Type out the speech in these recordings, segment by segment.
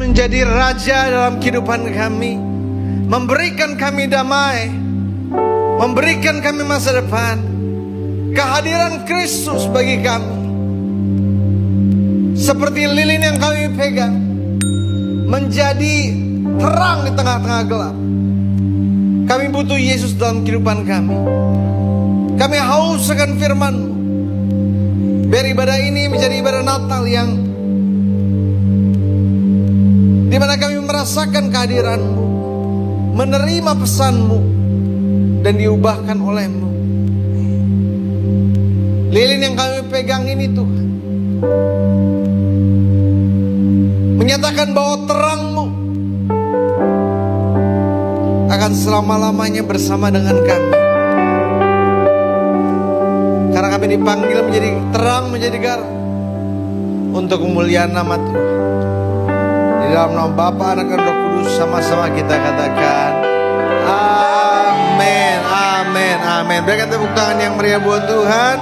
menjadi raja dalam kehidupan kami, memberikan kami damai, memberikan kami masa depan. Kehadiran Kristus bagi kami seperti lilin yang kami pegang, menjadi terang di tengah-tengah gelap. Kami butuh Yesus dalam kehidupan kami. Kami haus akan firman-Mu. Biar ibadah ini menjadi ibadah Natal yang dimana kami merasakan kehadiran-Mu, menerima pesan-Mu, dan diubahkan oleh-Mu. Lilin yang kami pegang ini Tuhan, menyatakan bahwa terang-Mu akan selama-lamanya bersama dengan kami. Karena kami dipanggil menjadi terang, menjadi garam untuk kemuliaan nama Tuhan. Di dalam nama Bapa, Anak, dan Roh Kudus, sama-sama kita katakan amin, amin, amin. Berikan tepuk tangan yang meriah buat Tuhan.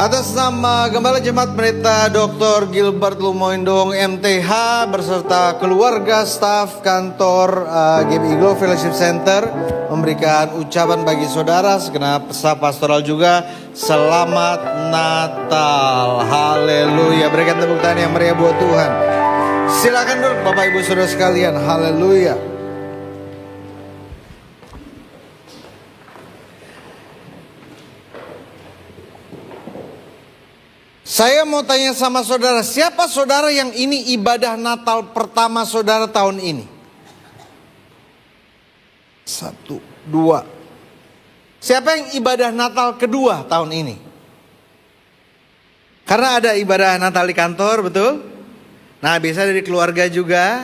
Atas nama Gembala Jemaat Pendeta Dr. Gilbert Lumoindong MTH beserta keluarga, staf kantor GBI Glow Fellowship Center memberikan ucapan bagi saudara segenap staf pastoral juga, selamat Natal. Haleluya. Berikan tepuk tangan yang meriah buat Tuhan. Silakan duduk Bapak Ibu Saudara sekalian. Haleluya. Saya mau tanya sama saudara, siapa saudara yang ini ibadah Natal pertama saudara tahun ini? 1, 2. Siapa yang ibadah Natal kedua tahun ini? Karena ada ibadah Natal di kantor, betul? Nah, biasa dari keluarga juga.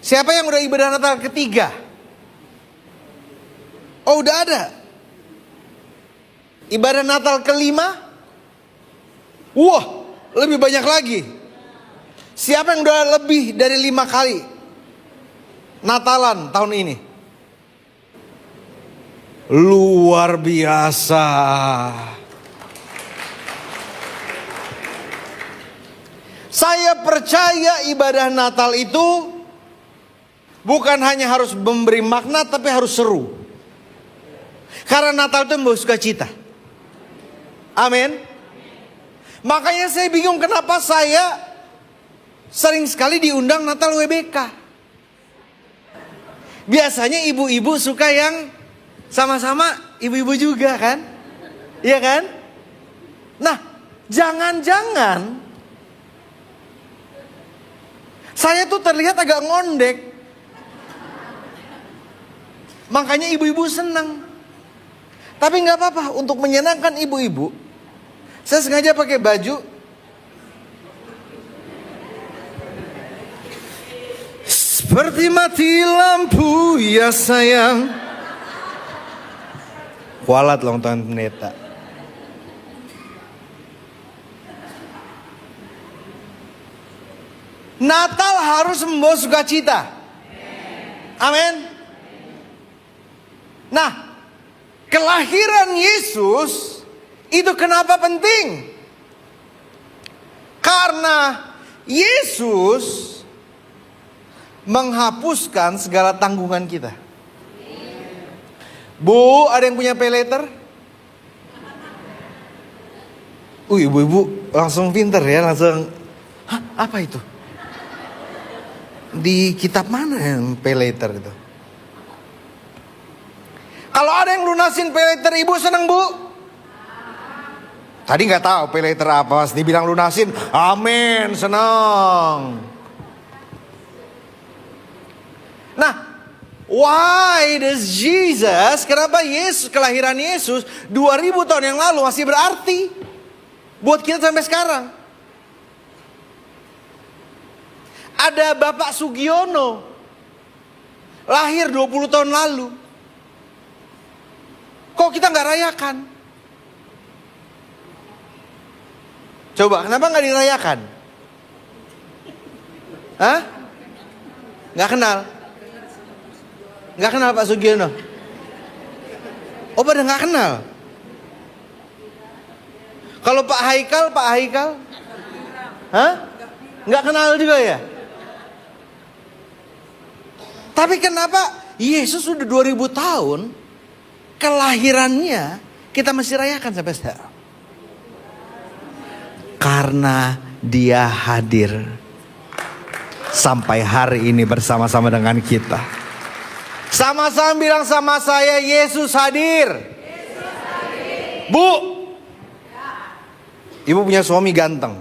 Siapa yang udah ibadah Natal ketiga? Oh, udah ada. Ibadah Natal kelima? Wah, lebih banyak lagi. Siapa yang udah lebih dari 5 kali Natalan tahun ini? Luar biasa. Saya percaya ibadah Natal itu bukan hanya harus memberi makna, tapi harus seru. Karena Natal itu membawa sukacita. Amin. Makanya saya bingung kenapa saya sering sekali diundang Natal WBK. Biasanya ibu-ibu suka yang sama-sama ibu-ibu juga kan? Iya kan? Nah, jangan-jangan saya tuh terlihat agak ngondek. Makanya ibu-ibu senang. Tapi gak apa-apa, untuk menyenangkan ibu-ibu saya sengaja pakai baju seperti mati lampu ya sayang. Kualat long tahun pendeta. Natal harus membawa sukacita. Amin. Nah, kelahiran Yesus itu kenapa penting? Karena Yesus menghapuskan segala tanggungan kita. Bu, ada yang punya pay letter? Ibu-ibu langsung pinter ya, langsung. Hah, apa itu? Di kitab mana yang pay letter itu? Kalau ada yang lunasin pay letter, ibu seneng bu? Tadi nggak tahu pay letter apa, pas dibilang lunasin, amin, senang. Nah, why does Jesus, kenapa Yesus, kelahiran Yesus 2000 tahun yang lalu masih berarti buat kita sampai sekarang? Ada Bapak Sugiono, lahir 20 tahun lalu. Kok kita nggak rayakan? Coba, kenapa nggak dirayakan? Hah? Nggak kenal? Nggak kenal Pak Sugiono? Oh, pada nggak kenal? Kalau Pak Haikal? Hah? Nggak kenal juga ya? Tapi kenapa Yesus sudah 2000 tahun kelahirannya kita masih rayakan sampai sekarang? Karena dia hadir sampai hari ini bersama-sama dengan kita. Sama-sama bilang sama saya, Yesus hadir. Bu, ibu punya suami ganteng,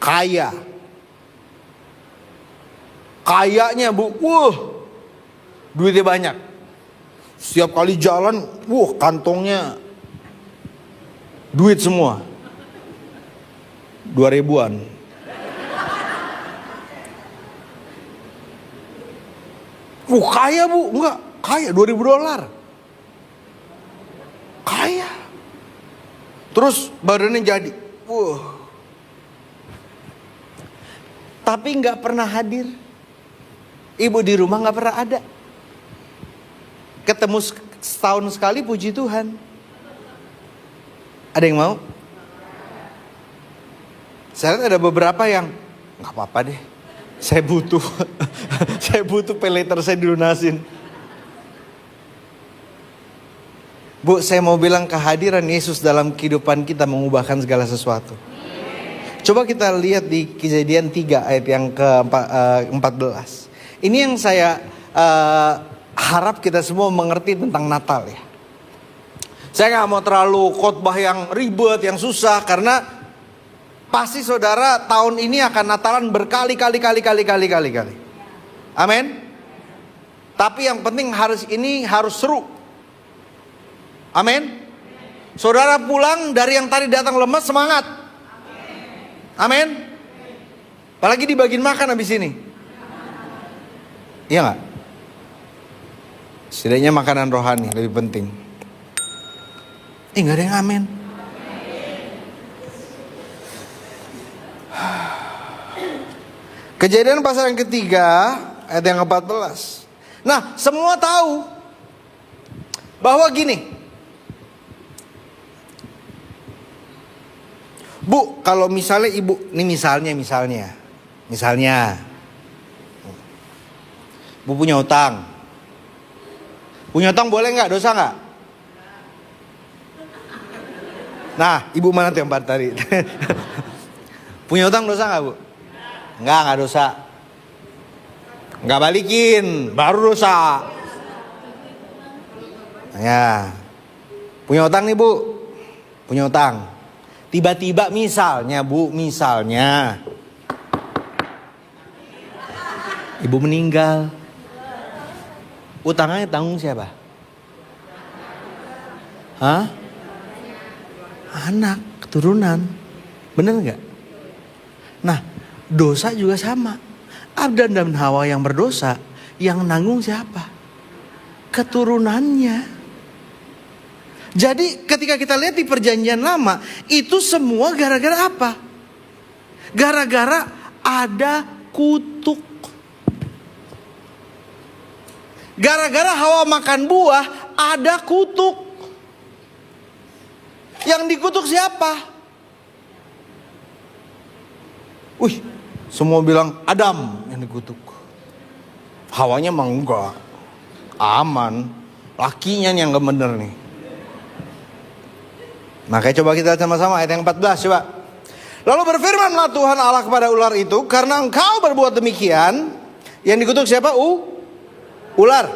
kayaknya bu, duitnya banyak. Setiap kali jalan, kantongnya duit semua. 2000-an. Kaya bu, enggak, kaya $2000. Kaya. Terus badannya jadi. Tapi enggak pernah hadir. Ibu di rumah enggak pernah ada. Ketemu setahun sekali, puji Tuhan. Ada yang mau? Saya lihat ada beberapa yang nggak apa-apa deh. Saya butuh, saya butuh peleter saya dilunasin. Bu, saya mau bilang kehadiran Yesus dalam kehidupan kita mengubahkan segala sesuatu. Coba kita lihat di Kejadian 3 ayat yang ke-14. Ini yang saya harap kita semua mengerti tentang Natal ya. Saya nggak mau terlalu khotbah yang ribet, yang susah, karena pasti saudara tahun ini akan Natalan berkali-kali. Amin. Tapi yang penting harus seru. Amin. Saudara pulang dari yang tadi datang lemas, semangat. Amin. Apalagi dibagiin makan habis ini. Iya nggak? Setidaknya makanan rohani lebih penting. Nggak ada yang amin. Kejadian pasal yang ketiga ayat yang ke-14. Nah, semua tahu bahwa gini, Bu, kalau misalnya ibu, ini misalnya, Bu punya utang. Punya utang boleh nggak? Dosa nggak? Nah, ibu mana tuh yang tadi? Punya utang dosa nggak, Bu? Enggak dosa. Enggak balikin, baru dosa. Ya. Punya utang nih, Bu. Punya utang. Tiba-tiba misalnya, Bu, ibu meninggal. Utangnya tanggung siapa? Hah? Anak, keturunan. Bener nggak? Nah, dosa juga sama. Adam dan Hawa yang berdosa, yang nanggung siapa? Keturunannya. Jadi ketika kita lihat di perjanjian lama, itu semua gara-gara apa? Gara-gara ada kutuk. Gara-gara Hawa makan buah, ada kutuk. Yang dikutuk siapa? Semua bilang Adam yang dikutuk. Hawanya mah enggak. Aman. Lakinya yang gak bener nih. Makanya coba kita sama-sama ayat yang 14 coba. Lalu berfirmanlah Tuhan Allah kepada ular itu, karena engkau berbuat demikian. Yang dikutuk siapa? Ular.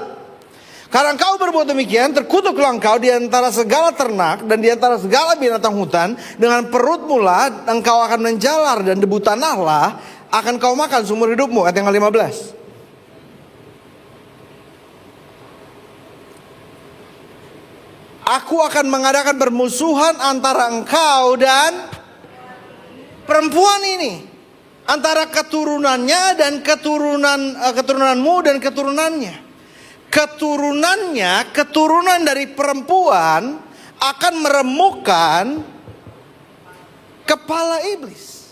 Karena engkau berbuat demikian, terkutuklah engkau di antara segala ternak dan di antara segala binatang hutan. Dengan perutmu lah engkau akan menjalar, dan debu tanahlah akan kau makan seumur hidupmu. Ayat yang 15. Aku akan mengadakan permusuhan antara engkau dan perempuan ini, antara keturunannya dan keturunanmu dan keturunannya. Keturunan dari perempuan akan meremukkan kepala iblis.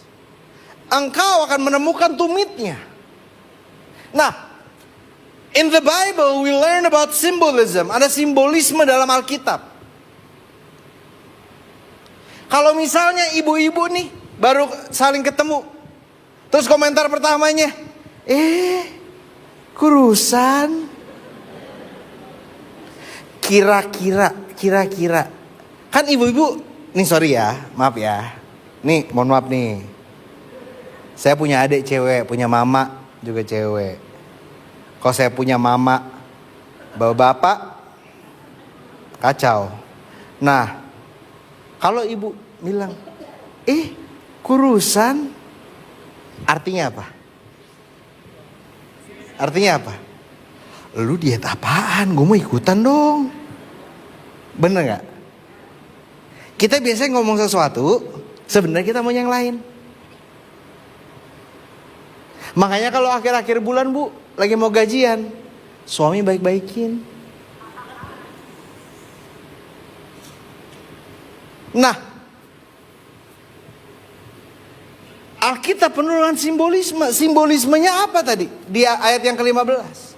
Engkau akan menemukan tumitnya. Nah, In the Bible we learn about symbolism. Ada simbolisme dalam Alkitab. Kalau misalnya ibu-ibu nih baru saling ketemu, terus komentar pertamanya, kurusan. Kira-kira. Kan ibu-ibu, nih sorry ya, maaf ya. Nih, mohon maaf nih. Saya punya adik cewek, punya mama juga cewek. Kalau saya punya mama, bawa bapak, kacau. Nah, kalau ibu bilang, kurusan, artinya apa? Artinya apa? Lu diet apaan? Gue mau ikutan dong. Bener gak? Kita biasanya ngomong sesuatu, sebenarnya kita mau yang lain. Makanya kalau akhir-akhir bulan bu, lagi mau gajian, suami baik-baikin. Nah, Alkitab penuh dengan simbolisme. Simbolismenya apa tadi? Di ayat yang ke-15.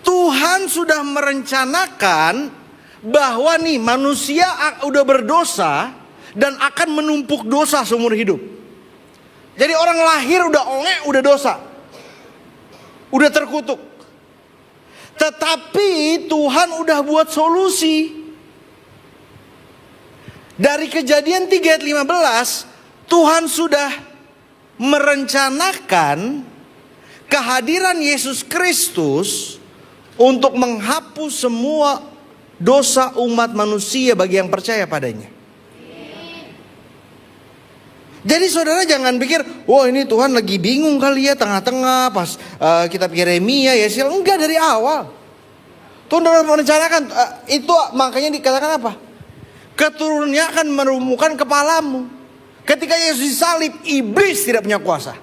Tuhan sudah merencanakan bahwa nih manusia udah berdosa dan akan menumpuk dosa seumur hidup. Jadi orang lahir udah udah dosa. Udah terkutuk. Tetapi Tuhan udah buat solusi. Dari Kejadian 3 ayat 15, Tuhan sudah merencanakan kehadiran Yesus Kristus untuk menghapus semua dosa umat manusia bagi yang percaya padanya. Jadi saudara jangan pikir, wah ini Tuhan lagi bingung kali ya tengah-tengah pas kitab Yeremia ya. Enggak, dari awal Tuhan sudah merencanakan. Itu makanya dikatakan apa? Keturunannya akan merumuhkan kepalamu. Ketika Yesus disalib, iblis tidak punya kuasa.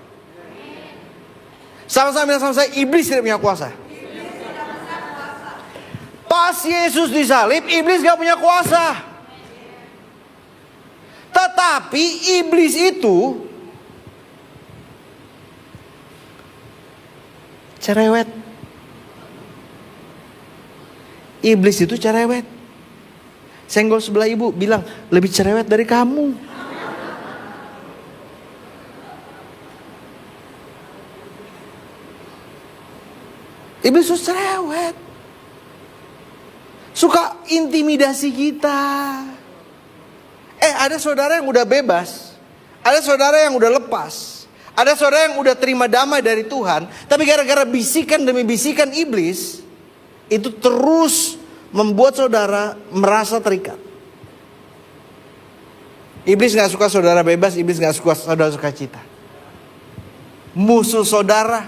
Sama-sama bilang sama saya, iblis tidak punya kuasa. Pas Yesus disalib, iblis gak punya kuasa. Tetapi iblis itu cerewet. Iblis itu cerewet. Senggol sebelah ibu, bilang lebih cerewet dari kamu. Iblis itu cerewet. Suka intimidasi kita. Ada saudara yang udah bebas. Ada saudara yang udah lepas. Ada saudara yang udah terima damai dari Tuhan. Tapi gara-gara bisikan demi bisikan iblis, itu terus membuat saudara merasa terikat. Iblis gak suka saudara bebas. Iblis gak suka saudara sukacita. Musuh saudara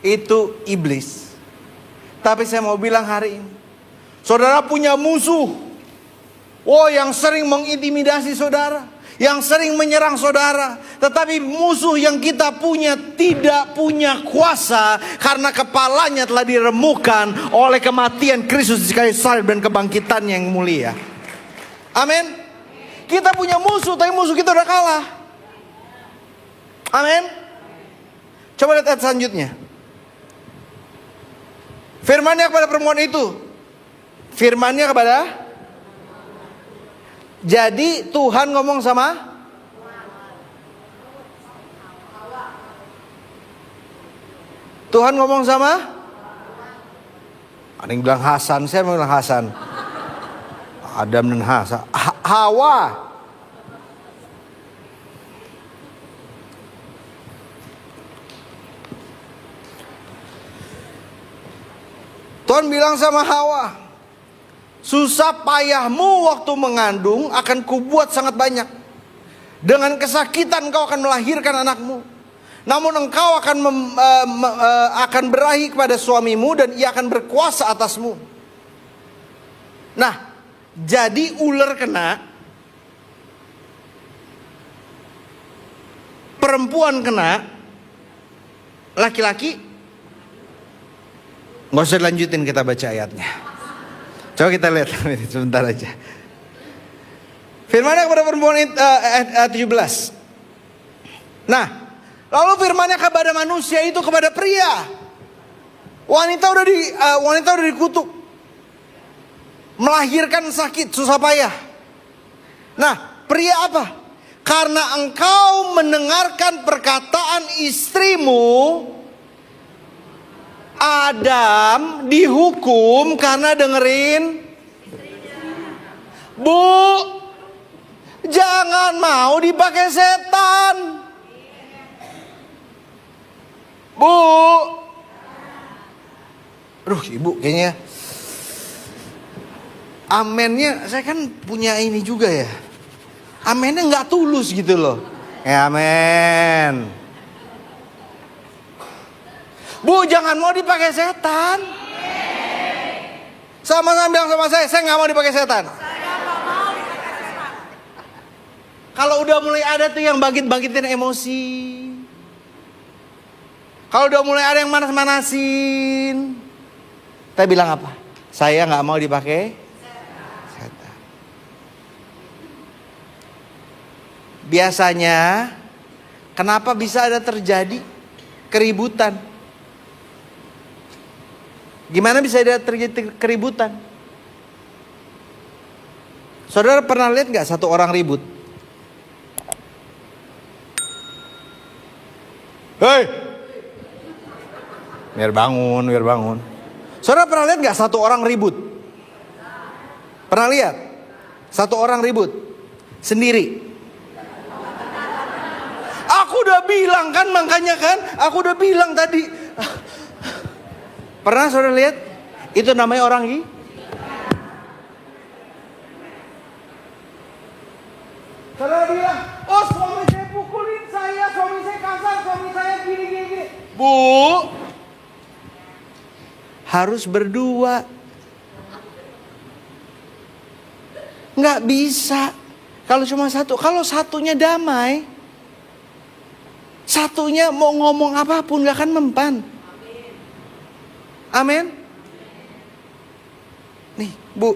itu iblis. Tapi saya mau bilang hari ini, saudara punya musuh. Yang sering mengintimidasi saudara, yang sering menyerang saudara. Tetapi musuh yang kita punya tidak punya kuasa, karena kepalanya telah diremukkan oleh kematian Kristus di kayu salib dan kebangkitan yang mulia. Amin. Kita punya musuh, tapi musuh kita udah kalah. Amin. Coba lihat ayat selanjutnya. Firman-Nya kepada perempuan itu. Firman-Nya kepada. Jadi Tuhan ngomong sama Tuhan ngomong sama ada yang bilang Hasan, saya bilang Hasan. Adam dan Hasan. Hawa. Tuhan bilang sama Hawa, susah payahmu waktu mengandung akan kubuat sangat banyak. Dengan kesakitan kau akan melahirkan anakmu. Namun engkau akan berahi kepada suamimu dan ia akan berkuasa atasmu. Nah, jadi ular kena, perempuan kena, laki-laki. Nggak usah lanjutin, kita baca ayatnya. Coba kita lihat sebentar aja. Firman-Nya kepada perempuan 17. Nah, lalu firman-Nya kepada manusia itu kepada pria. Wanita udah dikutuk. Melahirkan sakit, susah payah. Nah, pria apa? Karena engkau mendengarkan perkataan istrimu, Adam dihukum karena dengerin. Bu, jangan mau dipakai setan. Bu. Aduh, ibu kayaknya amennya, saya kan punya ini juga ya. Amennya nggak tulus gitu loh. Ya amen. Bu, jangan mau dipakai setan. Sama-sama bilang sama saya nggak mau dipakai setan. Kalau udah mulai ada tuh yang bangkit-bangkitin emosi. Kalau udah mulai ada yang manas-manasin. Kita bilang apa? Saya nggak mau dipakai setan. Biasanya, kenapa bisa ada terjadi keributan? Gimana bisa ada terjadi keributan? Saudara pernah lihat nggak satu orang ribut? Hei, biar bangun. Saudara pernah lihat gak satu orang ribut? Pernah lihat? Satu orang ribut sendiri. Aku udah bilang kan, makanya kan, aku udah bilang tadi. Pernah saudara lihat? Itu namanya orang saudara bilang, oh suami saya pukulin saya, suami saya kasar, suami saya gini. Bu, harus berdua. Nggak bisa kalau cuma satu. Kalau satunya damai, satunya mau ngomong apapun nggak akan mempan. Amin. Nih Bu,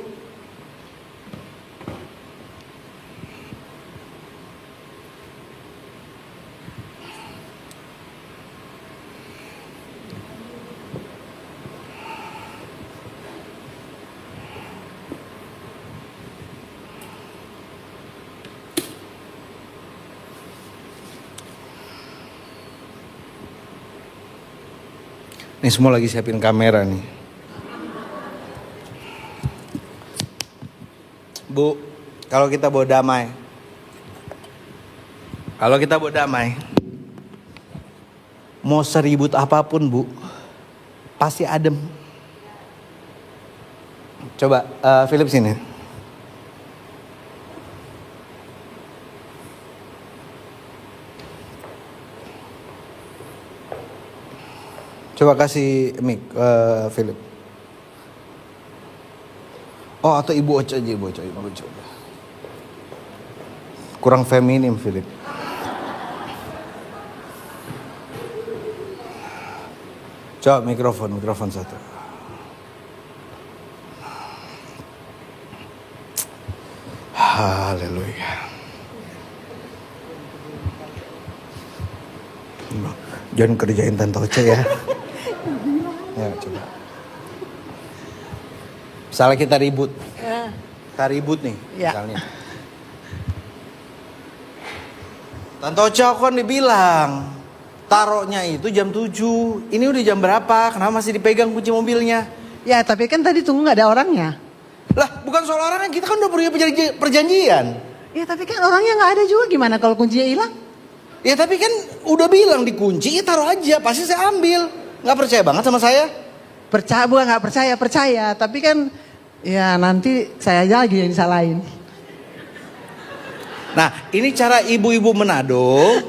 nih semua lagi siapin kamera nih. Bu, kalau kita bawa damai, mau seribut apapun Bu, pasti adem. Coba Philip sini. Coba kasih mic Philip. Oh, atau Ibu Oce aja, Ibu Oce. Kurang feminim Philip. Coba mikrofon satu. Haleluya. Jangan kerjain Tante Oce ya. Ya coba. Misalnya kita ribut. Kita ribut nih misalnya. Tante Oce aku kan dibilang taruhnya itu jam 7. Ini udah jam berapa? Kenapa masih dipegang kunci mobilnya? Ya tapi kan tadi tunggu gak ada orangnya. Lah bukan soal orangnya, kita kan udah punya perjanjian. Ya tapi kan orangnya gak ada juga, gimana kalau kuncinya hilang? Ya tapi kan udah bilang dikunci, ya taruh aja, pasti saya ambil. Gak percaya banget sama saya? Bukan gak percaya. Tapi kan ya nanti saya aja lagi yang disalahin. Nah ini cara ibu-ibu Manado.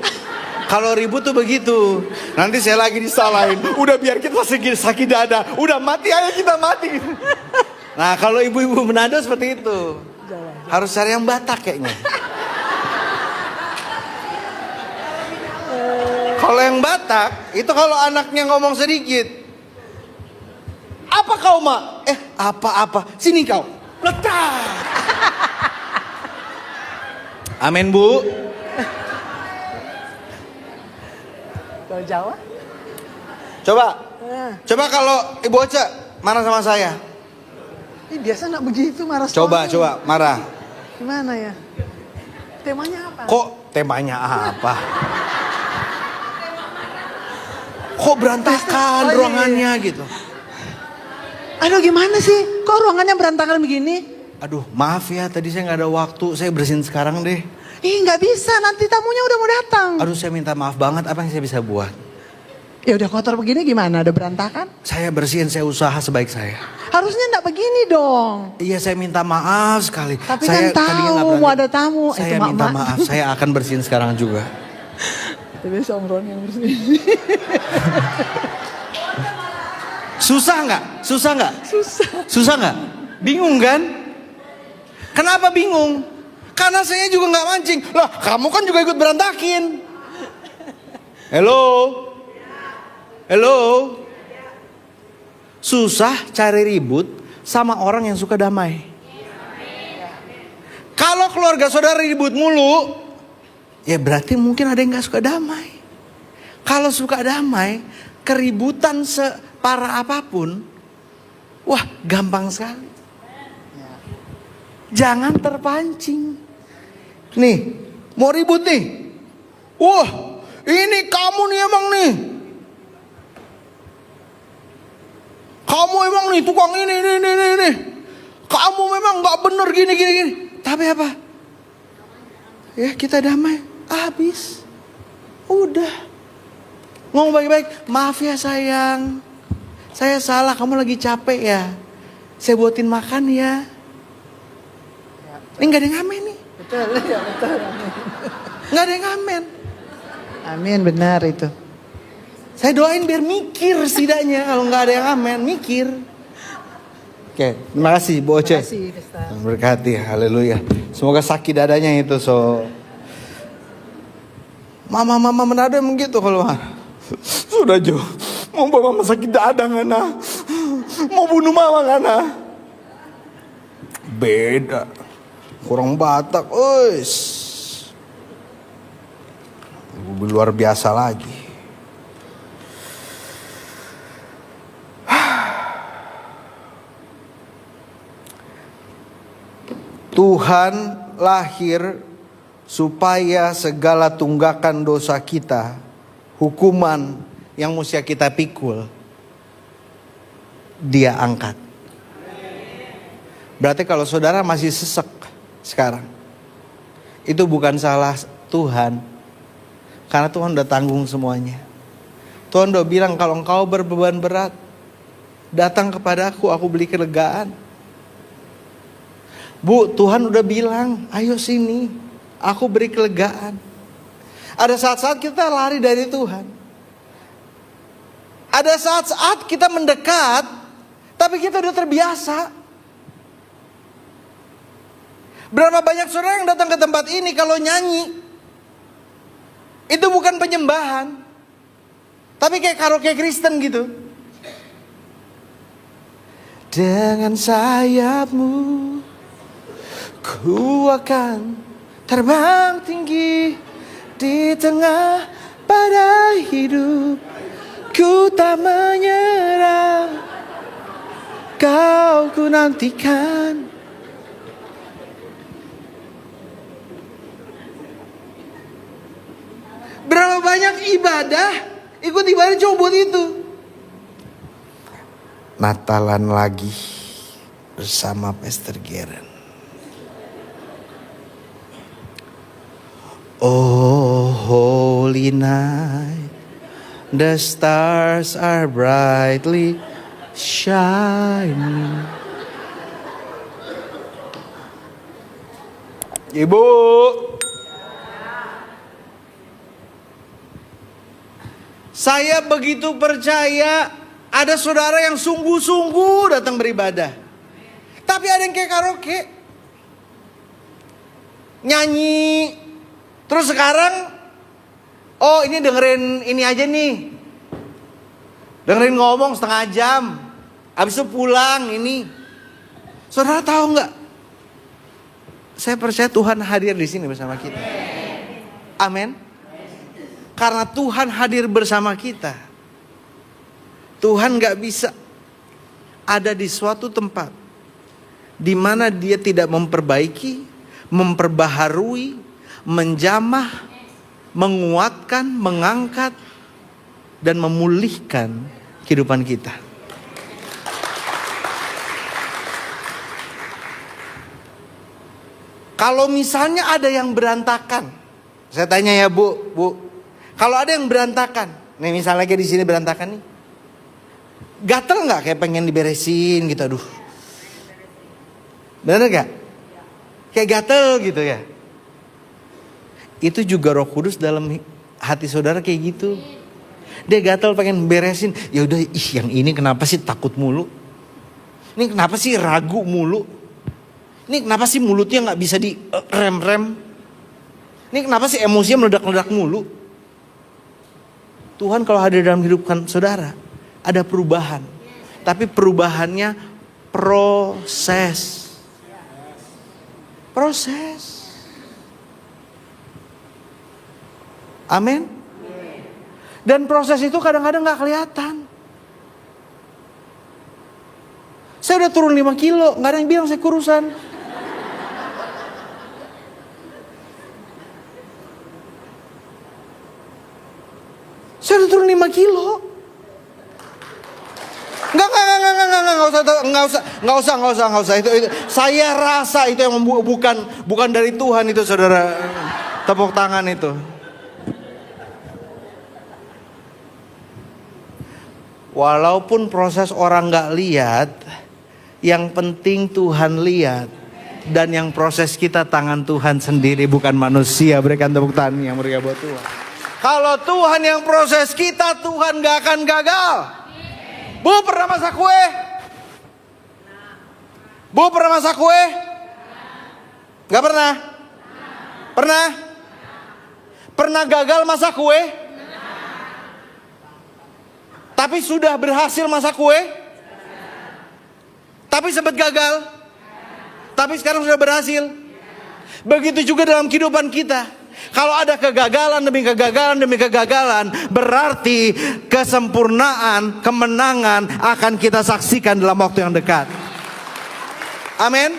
Kalau ribut tuh begitu. Nanti saya lagi disalahin. Udah biar kita sakit dada. Udah mati aja kita mati. Nah kalau ibu-ibu Manado seperti itu. Harus cari yang Batak kayaknya. Kalau yang Batak, itu kalau anaknya ngomong sedikit. Apa kau mak? Apa-apa. Sini kau. Letak. Amin Bu. Kalau Jawa? Coba Coba kalau Ibu Oce marah sama saya. Biasa nggak begitu marah. Coba marah. Gimana ya? Temanya apa? Kok temanya apa? Kok berantakan ruangannya gitu? Aduh gimana sih? Kok ruangannya berantakan begini? Aduh maaf ya tadi saya nggak ada waktu. Saya bersihin sekarang deh. Nggak bisa, nanti tamunya udah mau datang. Aduh saya minta maaf banget, apa yang saya bisa buat? Ya udah kotor begini gimana? Ada berantakan? Saya bersihin, saya usaha sebaik saya. Harusnya enggak begini dong. Iya saya minta maaf sekali. Tapi saya kan tadinya nggak tahu berani. mau ada tamu. Saya minta maaf, saya akan bersihin sekarang juga. Tapi Om Ron yang bersihin. Susah nggak? Susah nggak? Susah nggak? Bingung kan? Kenapa bingung? Karena saya juga nggak mancing. Lah kamu kan juga ikut berantakin. Halo. Susah cari ribut sama orang yang suka damai. Kalau keluarga saudara ribut mulu, ya berarti mungkin ada yang gak suka damai. Kalau suka damai, keributan separah apapun, wah gampang sekali. Jangan terpancing. Nih, mau ribut nih. Wah, ini kamu nih emang nih. Kamu emang nih tukang ini. Kamu memang gak bener gini. Tapi apa? Ya kita damai. Habis. Udah. Ngomong baik-baik. Maaf ya sayang. Saya salah, kamu lagi capek ya. Saya buatin makan ya. Ini gak ada yang ngamen nih. Betul. Gak ada yang ngamen. Amin, benar itu. Saya doain biar mikir setidaknya. Kalau nggak ada yang amin, mikir. Oke, terima kasih Bu Oce. Terima kasih, Ustaz. Berkati, haleluya. Semoga sakit dadanya itu. Mama Manado emang gitu kalau sudah Jo. Mau bawa mama sakit dada ngana. Mau bunuh mama ngana. Beda. Kurang Batak, luar biasa lagi. Tuhan lahir supaya segala tunggakan dosa kita, hukuman yang mesti kita pikul, Dia angkat. Berarti kalau saudara masih sesek sekarang, itu bukan salah Tuhan, karena Tuhan udah tanggung semuanya. Tuhan udah bilang kalau engkau berbeban berat, datang kepadaku, aku beri kelegaan. Bu, Tuhan udah bilang, ayo sini, aku beri kelegaan. Ada saat-saat kita lari dari Tuhan. Ada saat-saat kita mendekat, tapi kita udah terbiasa. Berapa banyak saudara yang datang ke tempat ini kalau nyanyi, itu bukan penyembahan, tapi kayak karaoke Kristen gitu. Dengan sayapmu ku akan terbang tinggi di tengah pada hidup. Ku tak menyerah, kau ku nantikan. Berapa banyak ibadah, ikut ibadah cuma buat itu. Natalan lagi bersama Pastor Geren. Oh holy night, the stars are brightly shining. Ibu, saya begitu percaya ada saudara yang sungguh-sungguh datang beribadah. Tapi ada yang kayak karaoke, nyanyi. Terus sekarang, oh ini dengerin ini aja nih. Dengerin ngomong setengah jam. Habis itu pulang ini. Saudara tahu nggak? Saya percaya Tuhan hadir di sini bersama kita. Amin. Karena Tuhan hadir bersama kita, Tuhan gak bisa ada di suatu tempat di mana Dia tidak memperbaiki, memperbaharui, menjamah, menguatkan, mengangkat, dan memulihkan kehidupan kita. Kalau misalnya ada yang berantakan, saya tanya ya Bu, kalau ada yang berantakan, nih misalnya kayak di sini berantakan nih, gatel nggak kayak pengen diberesin gitu, aduh, bener nggak? Kayak gatel gitu ya. Itu juga Roh Kudus dalam hati saudara kayak gitu. Dia gatel pengen beresin, ya udah, yang ini kenapa sih takut mulu? Ini kenapa sih ragu mulu? Ini kenapa sih mulutnya nggak bisa di rem? Ini kenapa sih emosinya meledak-ledak mulu? Tuhan kalau hadir dalam kehidupan saudara, ada perubahan. Tapi perubahannya proses. Amin. Dan proses itu kadang-kadang gak kelihatan. Saya udah turun 5 kilo, gak ada yang bilang saya kurusan. Saya udah turun 5 kilo. Enggak usah. Itu saya rasa itu yang bukan dari Tuhan itu, saudara. Tepuk tangan itu. Walaupun proses orang nggak lihat, yang penting Tuhan lihat. Dan yang proses kita tangan Tuhan sendiri, bukan manusia. Berikan tepuk tangan yang meriah buat Tuhan. Kalau Tuhan yang proses kita, Tuhan nggak akan gagal. Bu pernah masak kue? Bu pernah masak kue? Gak pernah? Pernah? Pernah gagal masak kue? Tapi sudah berhasil masak kue? Tapi sempat gagal? Tapi sekarang sudah berhasil? Begitu juga dalam kehidupan kita. Kalau ada kegagalan demi kegagalan, berarti kesempurnaan, kemenangan akan kita saksikan dalam waktu yang dekat. Amin.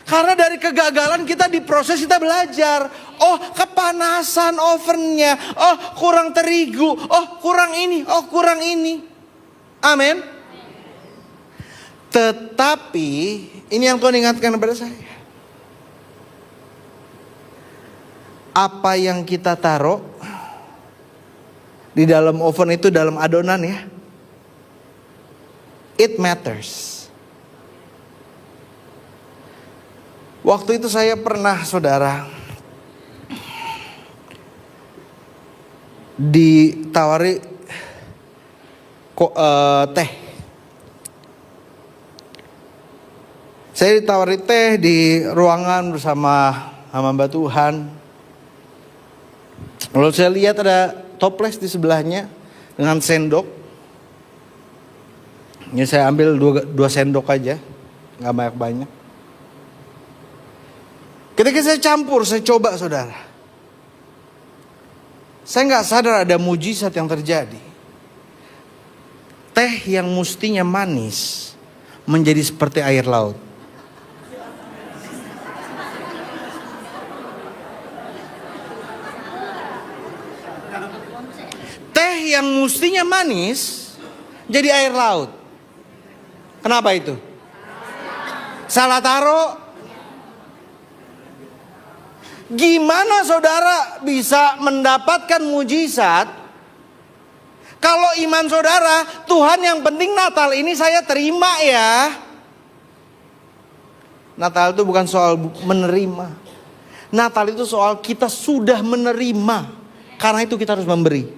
Karena dari kegagalan kita diproses, kita belajar. Oh, kepanasan ovennya. Oh, kurang terigu. Oh, kurang ini. Oh, kurang ini. Amin. Tetapi ini yang Tuhan ingatkan kepada saya. Apa yang kita taruh di dalam oven itu, dalam adonan ya, it matters. Waktu itu saya pernah, saudara, ditawari teh. Saya ditawari teh di ruangan bersama hamba Tuhan. Lalu saya lihat ada toples di sebelahnya dengan sendok. Ini saya ambil 2 sendok aja, nggak banyak-banyak. Ketika saya campur, saya coba, saudara, saya nggak sadar ada mujizat yang terjadi. Teh yang mestinya manis menjadi seperti air laut. Teh yang mestinya manis jadi air laut. Kenapa itu? Salah taruh. Gimana saudara bisa mendapatkan mujizat kalau iman saudara, Tuhan yang penting Natal ini saya terima ya. Natal itu bukan soal menerima. Natal itu soal kita sudah menerima. Karena itu kita harus memberi.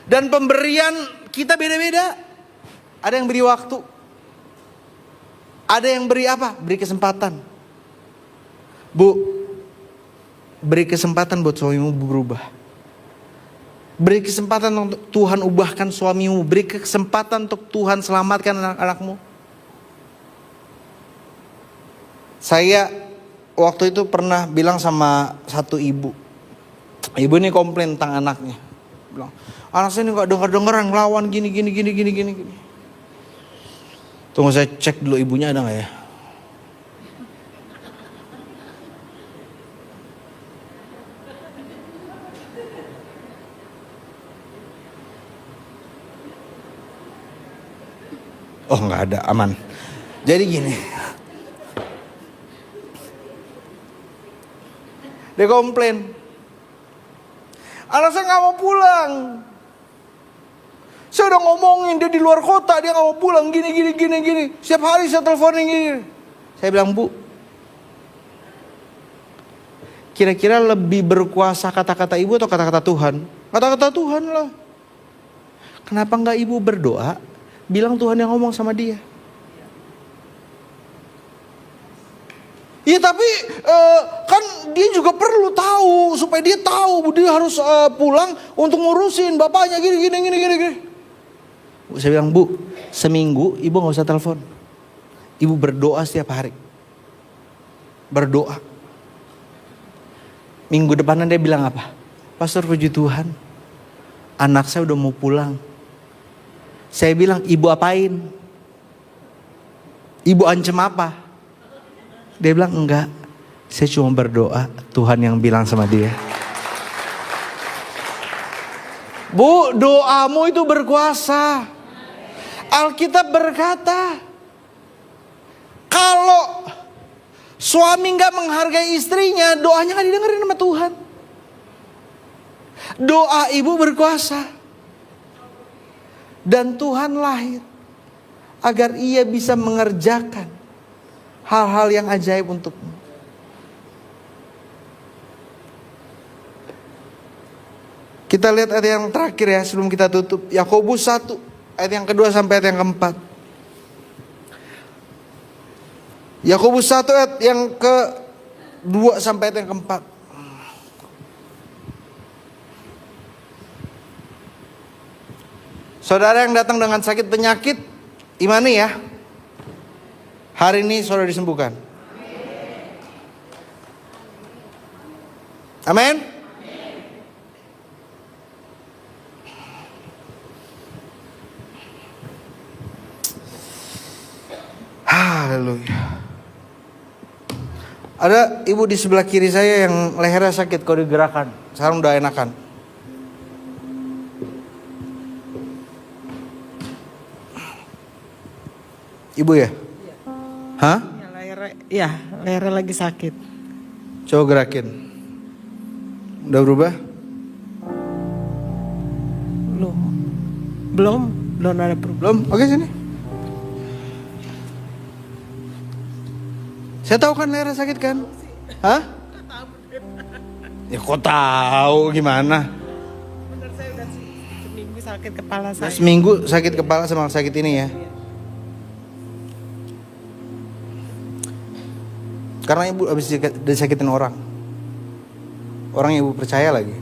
Dan pemberian kita beda-beda. Ada yang beri waktu. Ada yang beri apa? Beri kesempatan. Bu, beri kesempatan buat suamimu berubah. Beri kesempatan untuk Tuhan ubahkan suamimu. Beri kesempatan untuk Tuhan selamatkan anak-anakmu. Saya waktu itu pernah bilang sama satu ibu. Ibu ini komplain tentang anaknya. Bilang, Anak saya ini gak dengar-dengaran ngelawan gini. Tunggu saya cek dulu ibunya ada gak ya. Oh nggak ada, aman. Jadi gini, dia komplain, anak saya nggak mau pulang. Saya udah ngomongin dia di luar kota, dia nggak mau pulang, gini. Setiap hari saya teleponin gini. Saya bilang, Bu, kira-kira lebih berkuasa kata-kata ibu atau kata-kata Tuhan? Kata-kata Tuhan lah. Kenapa nggak ibu berdoa? Bilang Tuhan yang ngomong sama dia. Iya tapi kan dia juga perlu tahu. Supaya dia tahu dia harus pulang untuk ngurusin bapaknya gini. Saya bilang, Bu, seminggu ibu gak usah telepon. Ibu berdoa setiap hari. Berdoa. Minggu depannya dia bilang apa? Pastor, puji Tuhan, anak saya udah mau pulang. Saya bilang, ibu apain? Ibu ancam apa? Dia bilang, enggak. Saya cuma berdoa, Tuhan yang bilang sama dia. Bu, doamu itu berkuasa. Alkitab berkata, kalau suami gak menghargai istrinya, doanya gak didengerin sama Tuhan. Doa ibu berkuasa. Dan Tuhan lahir agar ia bisa mengerjakan hal-hal yang ajaib untukmu. Kita lihat ayat yang terakhir ya sebelum kita tutup. Yakobus 1 ayat yang kedua sampai ayat yang keempat. Yakobus 1 ayat yang kedua sampai ayat yang keempat. Saudara yang datang dengan sakit penyakit, imani ya. Hari ini saudara disembuhkan. Amin. Haleluya. Ada ibu di sebelah kiri saya yang lehernya sakit kalau digerakkan. Sekarang udah enakan. Ibu ya? Iya. Hah? Ya, lehernya lagi sakit. Coba gerakin. Udah berubah? Belum ada perubahan. Belum? Oke sini. Saya tahu kan lehernya sakit kan? Hah? Ya kok tahu gimana? Benar, saya udah seminggu sakit kepala saya. Seminggu sakit kepala sama sakit ini ya? Karena ibu habis disakitin orang. Orang yang ibu percaya lagi.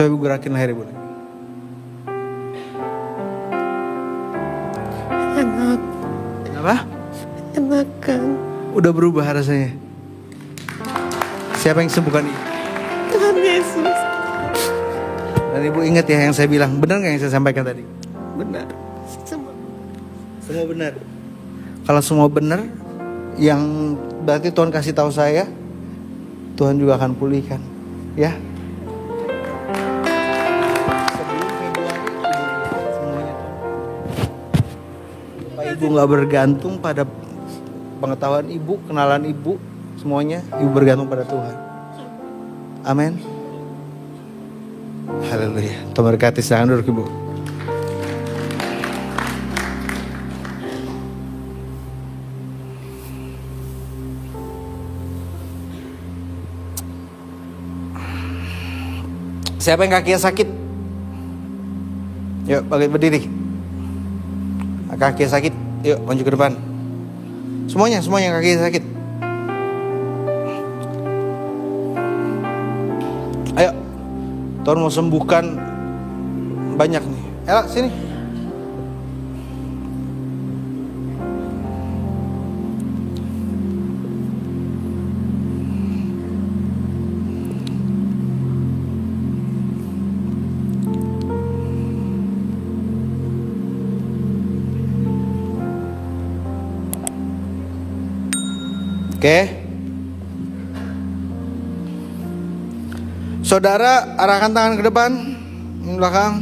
Coba ibu gerakin leher ibu. Enak. Apa? Enakan. Udah berubah rasanya. Siapa yang sembuhkan ibu? Tuhan Yesus. Dan ibu ingat ya yang saya bilang. Benar gak yang saya sampaikan tadi? Benar. Semua benar. Kalau semua benar, yang berarti Tuhan kasih tahu saya, Tuhan juga akan pulihkan. Ya. Ibu gak bergantung pada pengetahuan ibu, kenalan ibu, semuanya ibu bergantung pada Tuhan. Amin. Haleluya. Tuhan berkati, silakan duduk ibu. Siapa yang kakinya sakit? Yuk berdiri. Kakinya sakit, yuk maju ke depan. Semuanya yang kakinya sakit. Ayo, Tuhan mau sembuhkan banyak nih. Ella sini. Oke. Saudara, arahkan tangan ke depan, ke belakang.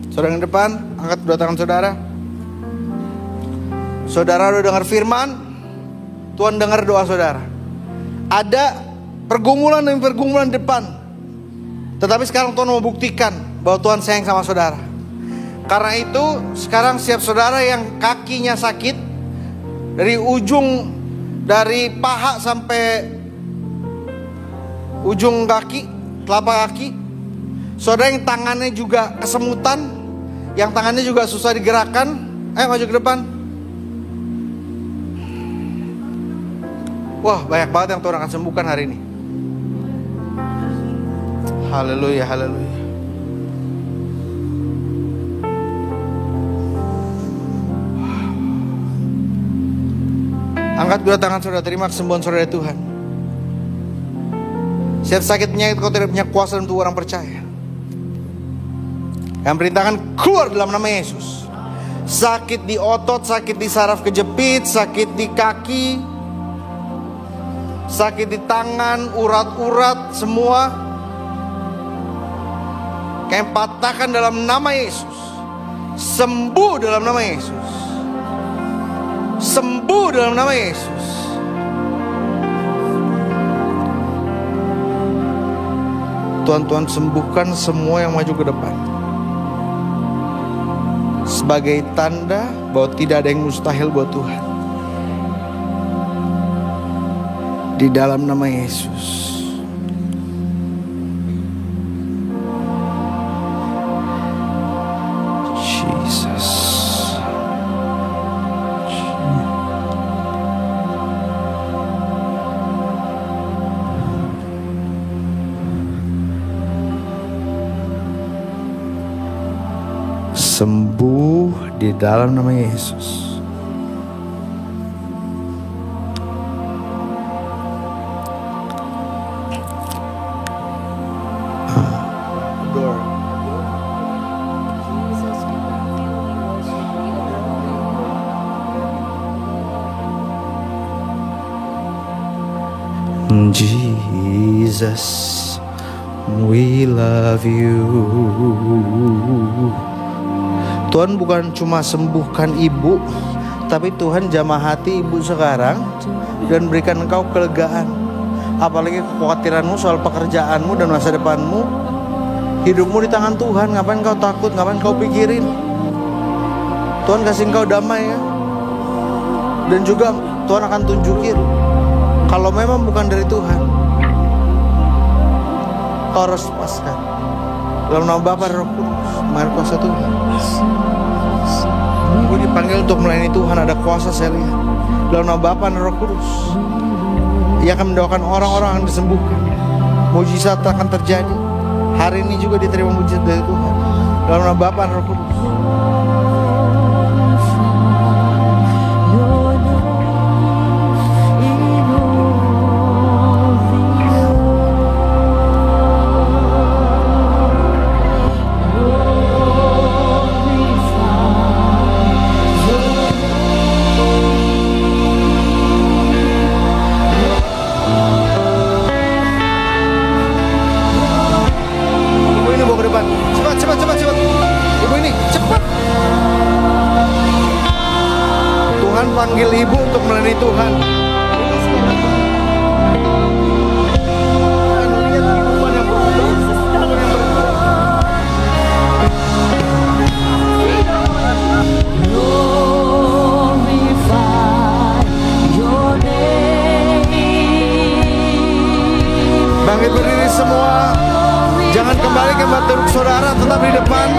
Saudara yang depan, angkat kedua tangan saudara. Saudara udah dengar firman, Tuhan dengar doa saudara. Ada pergumulan demi pergumulan depan, tetapi sekarang Tuhan mau buktikan bahwa Tuhan sayang sama saudara. Karena itu sekarang siap saudara yang kakinya sakit, dari paha sampai ujung kaki, telapak kaki. Saudara yang tangannya juga kesemutan, yang tangannya juga susah digerakkan, ayo maju ke depan. Wah, banyak banget yang Tuhan akan sembuhkan hari ini. Haleluya, haleluya. Angkat dua tangan saudara, terima kesembuhan saudara ya Tuhan. Setiap sakit penyakit kau tidak punya kuasa untuk orang percaya. Yang perintahkan keluar dalam nama Yesus. Sakit di otot, sakit di saraf kejepit, sakit di kaki, sakit di tangan, urat-urat semua, kami patahkan dalam nama Yesus. Sembuh dalam nama Yesus. Sembuh dalam nama Yesus. Tuhan sembuhkan semua yang maju ke depan, sebagai tanda bahwa tidak ada yang mustahil buat Tuhan. Di dalam nama Yesus. Sembuh di dalam nama Yesus. Jesus, we love you. Tuhan bukan cuma sembuhkan ibu, tapi Tuhan jamah hati ibu sekarang dan berikan engkau kelegaan. Apalagi kekhawatiranmu soal pekerjaanmu dan masa depanmu. Hidupmu di tangan Tuhan, ngapain kau takut, ngapain kau pikirin. Tuhan kasih engkau damai ya. Dan juga Tuhan akan tunjukin kalau memang bukan dari Tuhan, kau harus lepaskan. Dalam nama Bapa dan Roh Kudus, maha kuasa Tuhan. Gue dipanggil untuk melayani Tuhan, ada kuasa saya lihat. Dalam nama Bapa dan Roh Kudus, Ia akan mendoakan orang-orang yang disembuhkan. Mujizat akan terjadi. Hari ini juga diterima mujizat dari Tuhan. Dalam nama Bapa dan Roh Kudus. Cepat. Ibu ini, cepat. kembalikan batu saudara tetap di depan.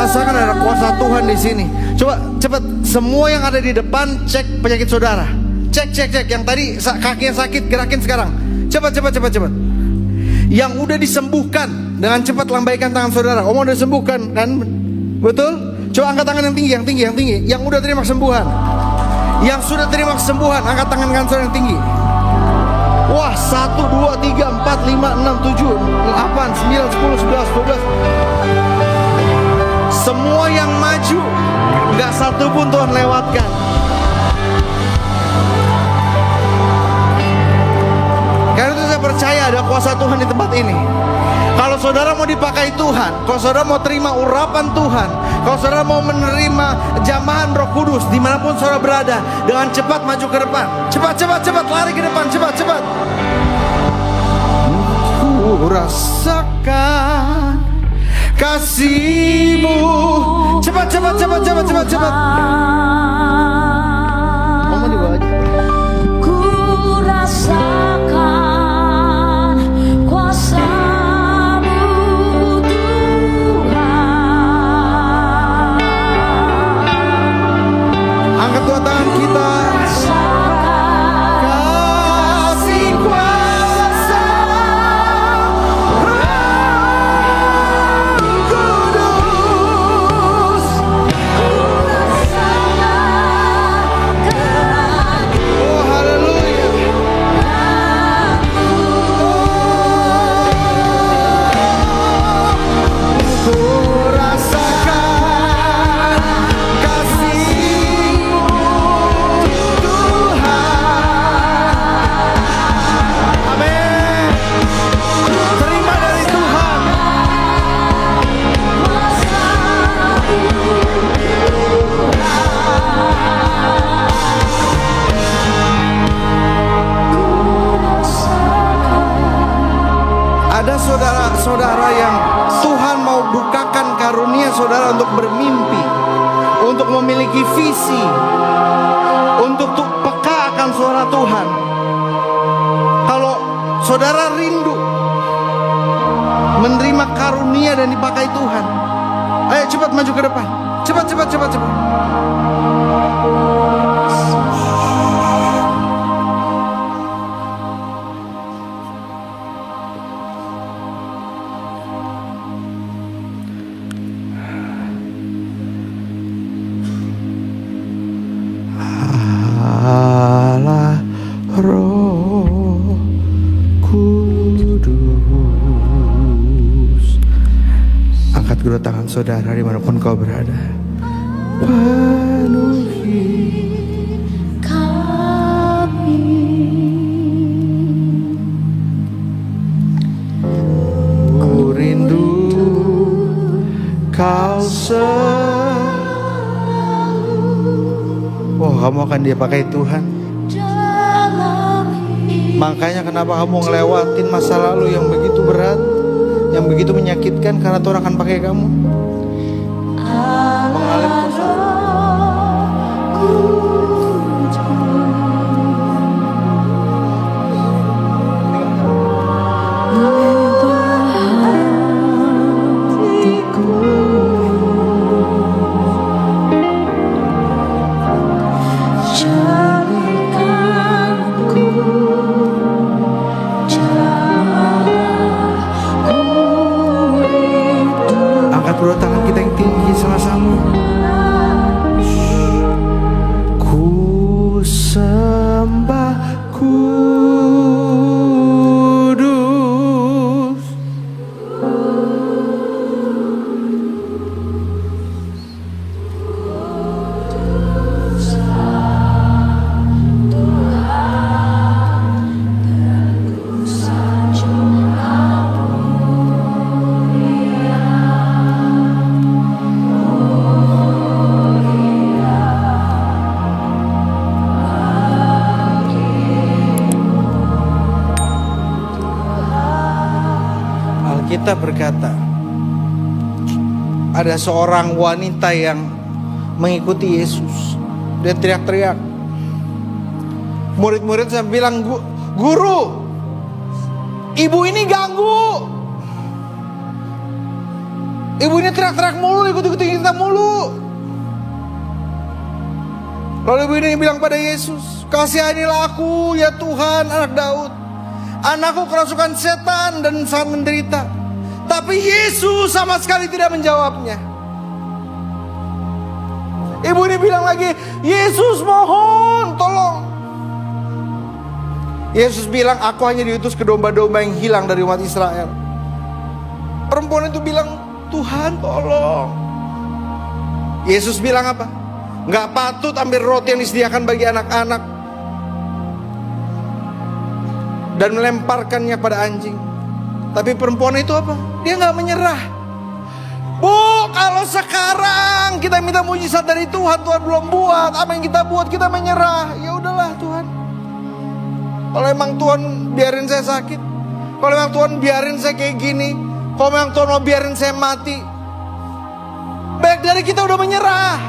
Rasakan ada kuasa Tuhan di sini. Coba cepat semua yang ada di depan cek penyakit saudara. Cek yang tadi kakinya sakit gerakin sekarang. Cepat. Yang udah disembuhkan dengan cepat lambaikan tangan saudara. Om udah sembuhkan kan? Betul? Coba angkat tangan yang tinggi. Yang udah terima kesembuhan. Yang sudah terima kesembuhan angkat tangan kanan saudara yang tinggi. Wah 1, 2, 3, 4, 5, 6, 7, 8, 9, 10, 11, 12. Semua yang maju, gak satu pun Tuhan lewatkan. Karena itu saya percaya ada kuasa Tuhan di tempat ini. Kalau saudara mau dipakai Tuhan, kalau saudara mau terima urapan Tuhan, kalau saudara mau menerima jamahan Roh Kudus dimanapun saudara berada, dengan cepat maju ke depan. Cepat, lari ke depan, cepat. Ku rasakan kasih-Mu. Cepat. Mama di bawah aja. Ku rasakan kuasa-Mu Tuhan. Angkat dua tangan kita. Kasih kuasa saudara yang Tuhan mau bukakan karunia saudara untuk bermimpi, untuk memiliki visi, untuk peka akan suara Tuhan. Kalau saudara rindu menerima karunia dan dipakai Tuhan, ayo cepat maju ke depan. Cepat. Roh Kudus, angkat kedua tangan saudara dimanapun kau berada. Penuhi kami. Ku rindu kau oh, kamu akan dia pakai Tuhan. Makanya kenapa kamu ngelewatin masa lalu yang begitu berat, yang begitu menyakitkan, karena Tuhan akan pakai kamu. Mengalir Alkitab berkata, ada seorang wanita yang mengikuti Yesus. Dia teriak-teriak. Murid-murid saya bilang, guru, ibu ini ganggu. Ibu ini teriak-teriak mulu, ikut-ikutin kita mulu. Lalu ibu ini bilang pada Yesus, kasihanilah aku ya Tuhan, anak Daud. Anakku kerasukan setan dan sangat menderita. Tapi Yesus sama sekali tidak menjawabnya. Ibu ini bilang lagi, Yesus mohon tolong. Yesus bilang, aku hanya diutus ke domba-domba yang hilang dari umat Israel. Perempuan itu bilang, Tuhan tolong. Yesus bilang apa? Gak patut ambil roti yang disediakan bagi anak-anak dan melemparkannya pada anjing. Tapi perempuan itu apa? Dia gak menyerah. Bu, kalau sekarang kita minta mujizat dari Tuhan, Tuhan belum buat. Apa yang kita buat, kita menyerah. Ya udahlah Tuhan. Kalau emang Tuhan biarin saya sakit, kalau emang Tuhan biarin saya kayak gini, kalau memang Tuhan mau biarin saya mati, baik dari kita udah menyerah.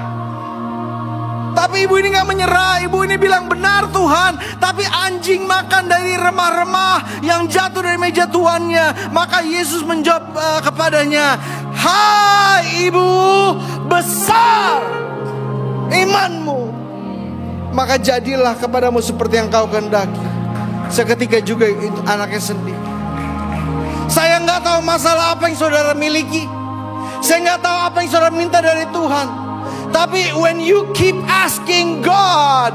Tapi ibu ini gak menyerah. Ibu ini bilang, benar Tuhan, tapi anjing makan dari remah-remah yang jatuh dari meja tuannya. Maka Yesus menjawab kepadanya, hai ibu, besar imanmu, maka jadilah kepadamu seperti yang kau kehendaki. Seketika juga itu anaknya sedih. Saya gak tahu masalah apa yang saudara miliki, saya gak tahu apa yang saudara minta dari Tuhan. Tapi when you keep asking God,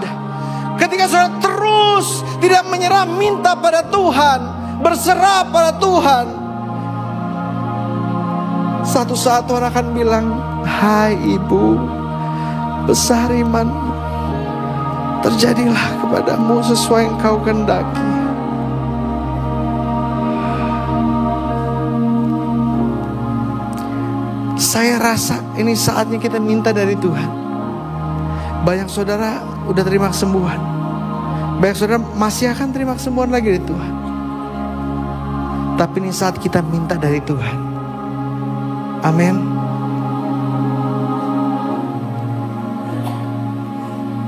ketika saudara terus tidak menyerah, minta pada Tuhan, berserah pada Tuhan, satu saat Tuhan akan bilang, hai ibu, besar iman, terjadilah kepadamu sesuai yang kau kehendaki. Saya rasa ini saatnya kita minta dari Tuhan. Banyak saudara udah terima kesembuhan, banyak saudara masih akan terima kesembuhan lagi dari Tuhan. Tapi ini saat kita minta dari Tuhan. Amin.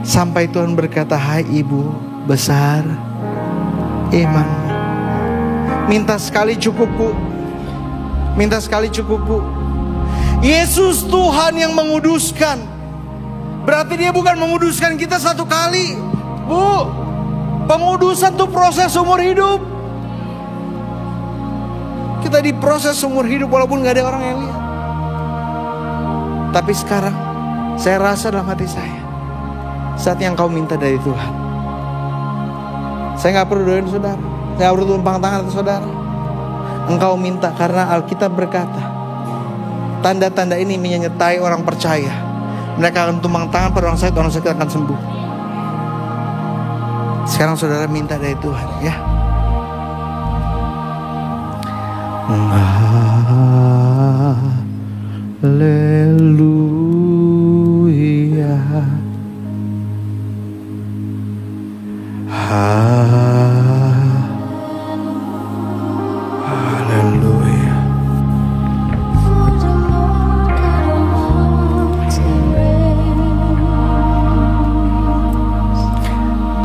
Sampai Tuhan berkata, hai ibu, besar iman. Minta sekali cukup bu, minta sekali cukup bu. Yesus Tuhan yang menguduskan. Berarti dia bukan menguduskan kita satu kali, bu. Pengudusan itu proses umur hidup. Kita diproses umur hidup walaupun gak ada orang yang lihat. Tapi sekarang saya rasa dalam hati saya, saat yang kau minta dari Tuhan. Saya gak perlu doain saudara, saya gak perlu tumpang tangan atas saudara. Engkau minta karena Alkitab berkata, tanda-tanda ini menyertai orang percaya. Mereka akan tumpang tangan pada orang sakit akan sembuh. Sekarang saudara minta dari Tuhan ya. Haleluya. Haleluya.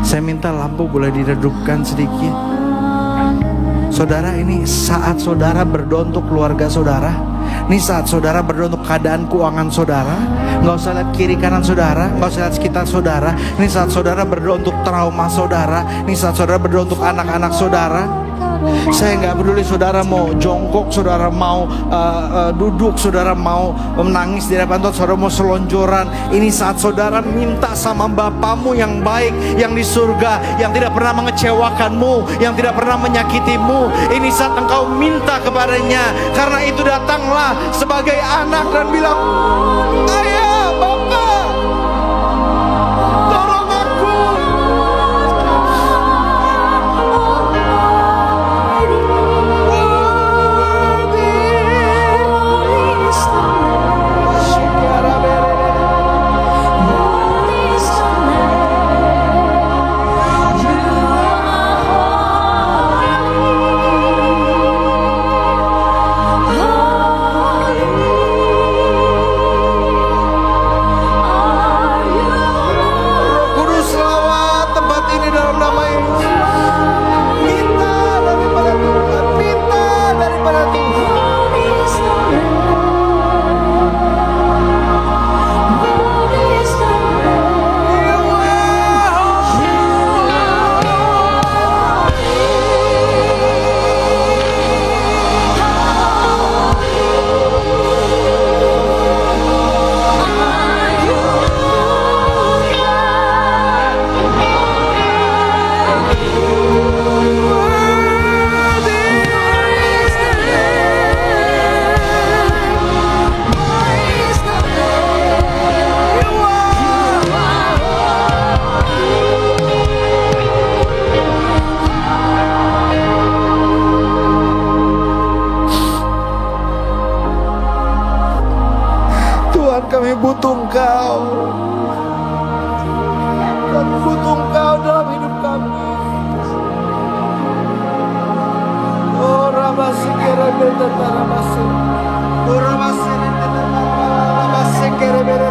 Saya minta lampu boleh diredupkan sedikit. Saudara, ini saat saudara berdoa untuk keluarga saudara. Ini saat saudara berdoa untuk keadaan keuangan saudara. Gak usah lihat kiri kanan saudara, gak usah lihat sekitar saudara. Ini saat saudara berdoa untuk trauma saudara. Ini saat saudara berdoa untuk anak-anak saudara. Saya gak peduli saudara mau jongkok, saudara mau duduk, saudara mau menangis di hadapan Tuhan, saudara mau selonjoran. Ini saat saudara minta sama Bapamu yang baik, yang di surga, yang tidak pernah mengecewakanmu, yang tidak pernah menyakitimu. Ini saat engkau minta kepadanya. Karena itu datanglah sebagai anak dan bilang, ayah, Bapa, tolong aku. butuh Engkau. Kami butuh Engkau dalam hidup kami. Oh Rabasi kere bete tarabasi. Oh Rabasi Rabasi kere bete.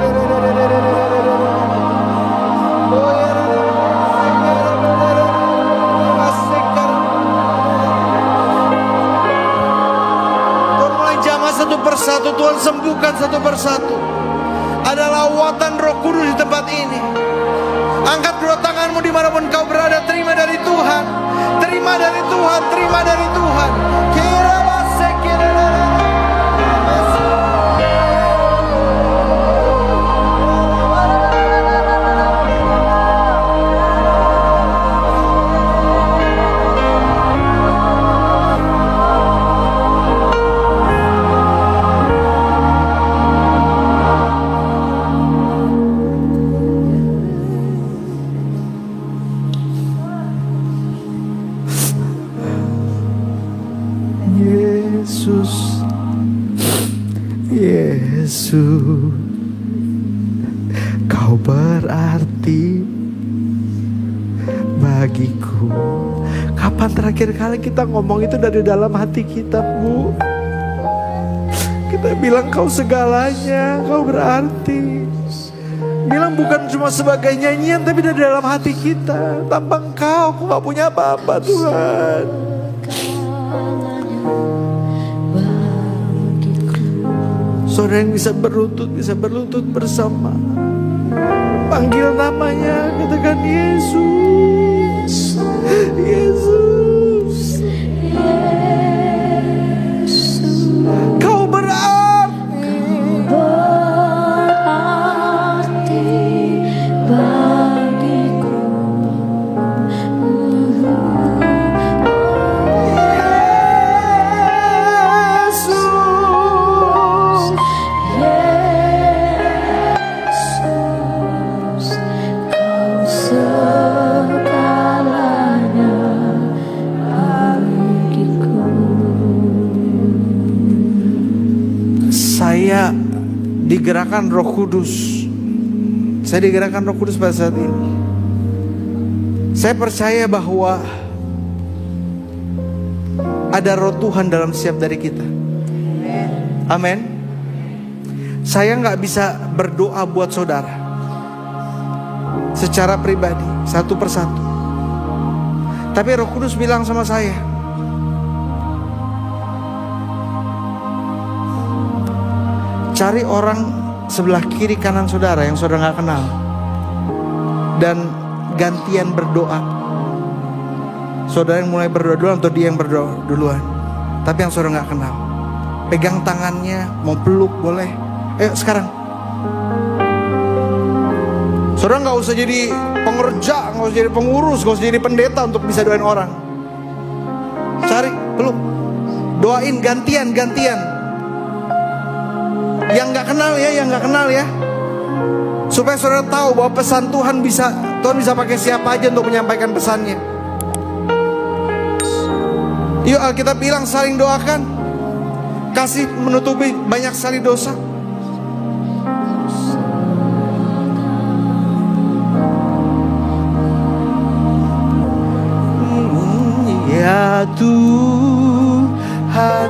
Oh ya Rabasi kere. Tuhan mulai jamah satu persatu. Tuhan sembuhkan satu persatu. Ada lawatan Roh Kudus di tempat ini. Angkat dua tanganmu dimanapun kau berada. Terima dari Tuhan. Terima dari Tuhan. Terima dari Tuhan. Kira base kira. Yesus, Kau berarti bagiku. Kapan terakhir kali kita ngomong itu dari dalam hati kita, Bu? Kita bilang Kau segalanya, Kau berarti. Bilang bukan cuma sebagai nyanyian, tapi dari dalam hati kita. Tanpa Engkau, aku gak punya apa-apa, Tuhan. Saudara yang bisa berlutut bersama. Panggil namanya, katakan Yesus. Yesus. Kau berarti bagiku. Saya digerakkan Roh Kudus. Saya digerakkan Roh Kudus pada saat ini. Saya percaya bahwa ada Roh Tuhan dalam setiap dari kita. Amin. Saya nggak bisa berdoa buat saudara secara pribadi, satu persatu. Tapi Roh Kudus bilang sama saya, cari orang sebelah kiri kanan saudara yang saudara gak kenal, dan gantian berdoa. Saudara yang mulai berdoa duluan atau dia yang berdoa duluan, tapi yang saudara gak kenal. Pegang tangannya, mau peluk boleh. Ayo sekarang. Saudara gak usah jadi pengerja, gak usah jadi pengurus, gak usah jadi pendeta untuk bisa doain orang. Cari, peluk, doain gantian. Yang gak kenal ya, supaya saudara tahu bahwa pesan Tuhan bisa pakai siapa aja untuk menyampaikan pesannya. Yuk, Alkitab bilang saling doakan, kasih menutupi banyak sekali dosa. Ya Tuhan,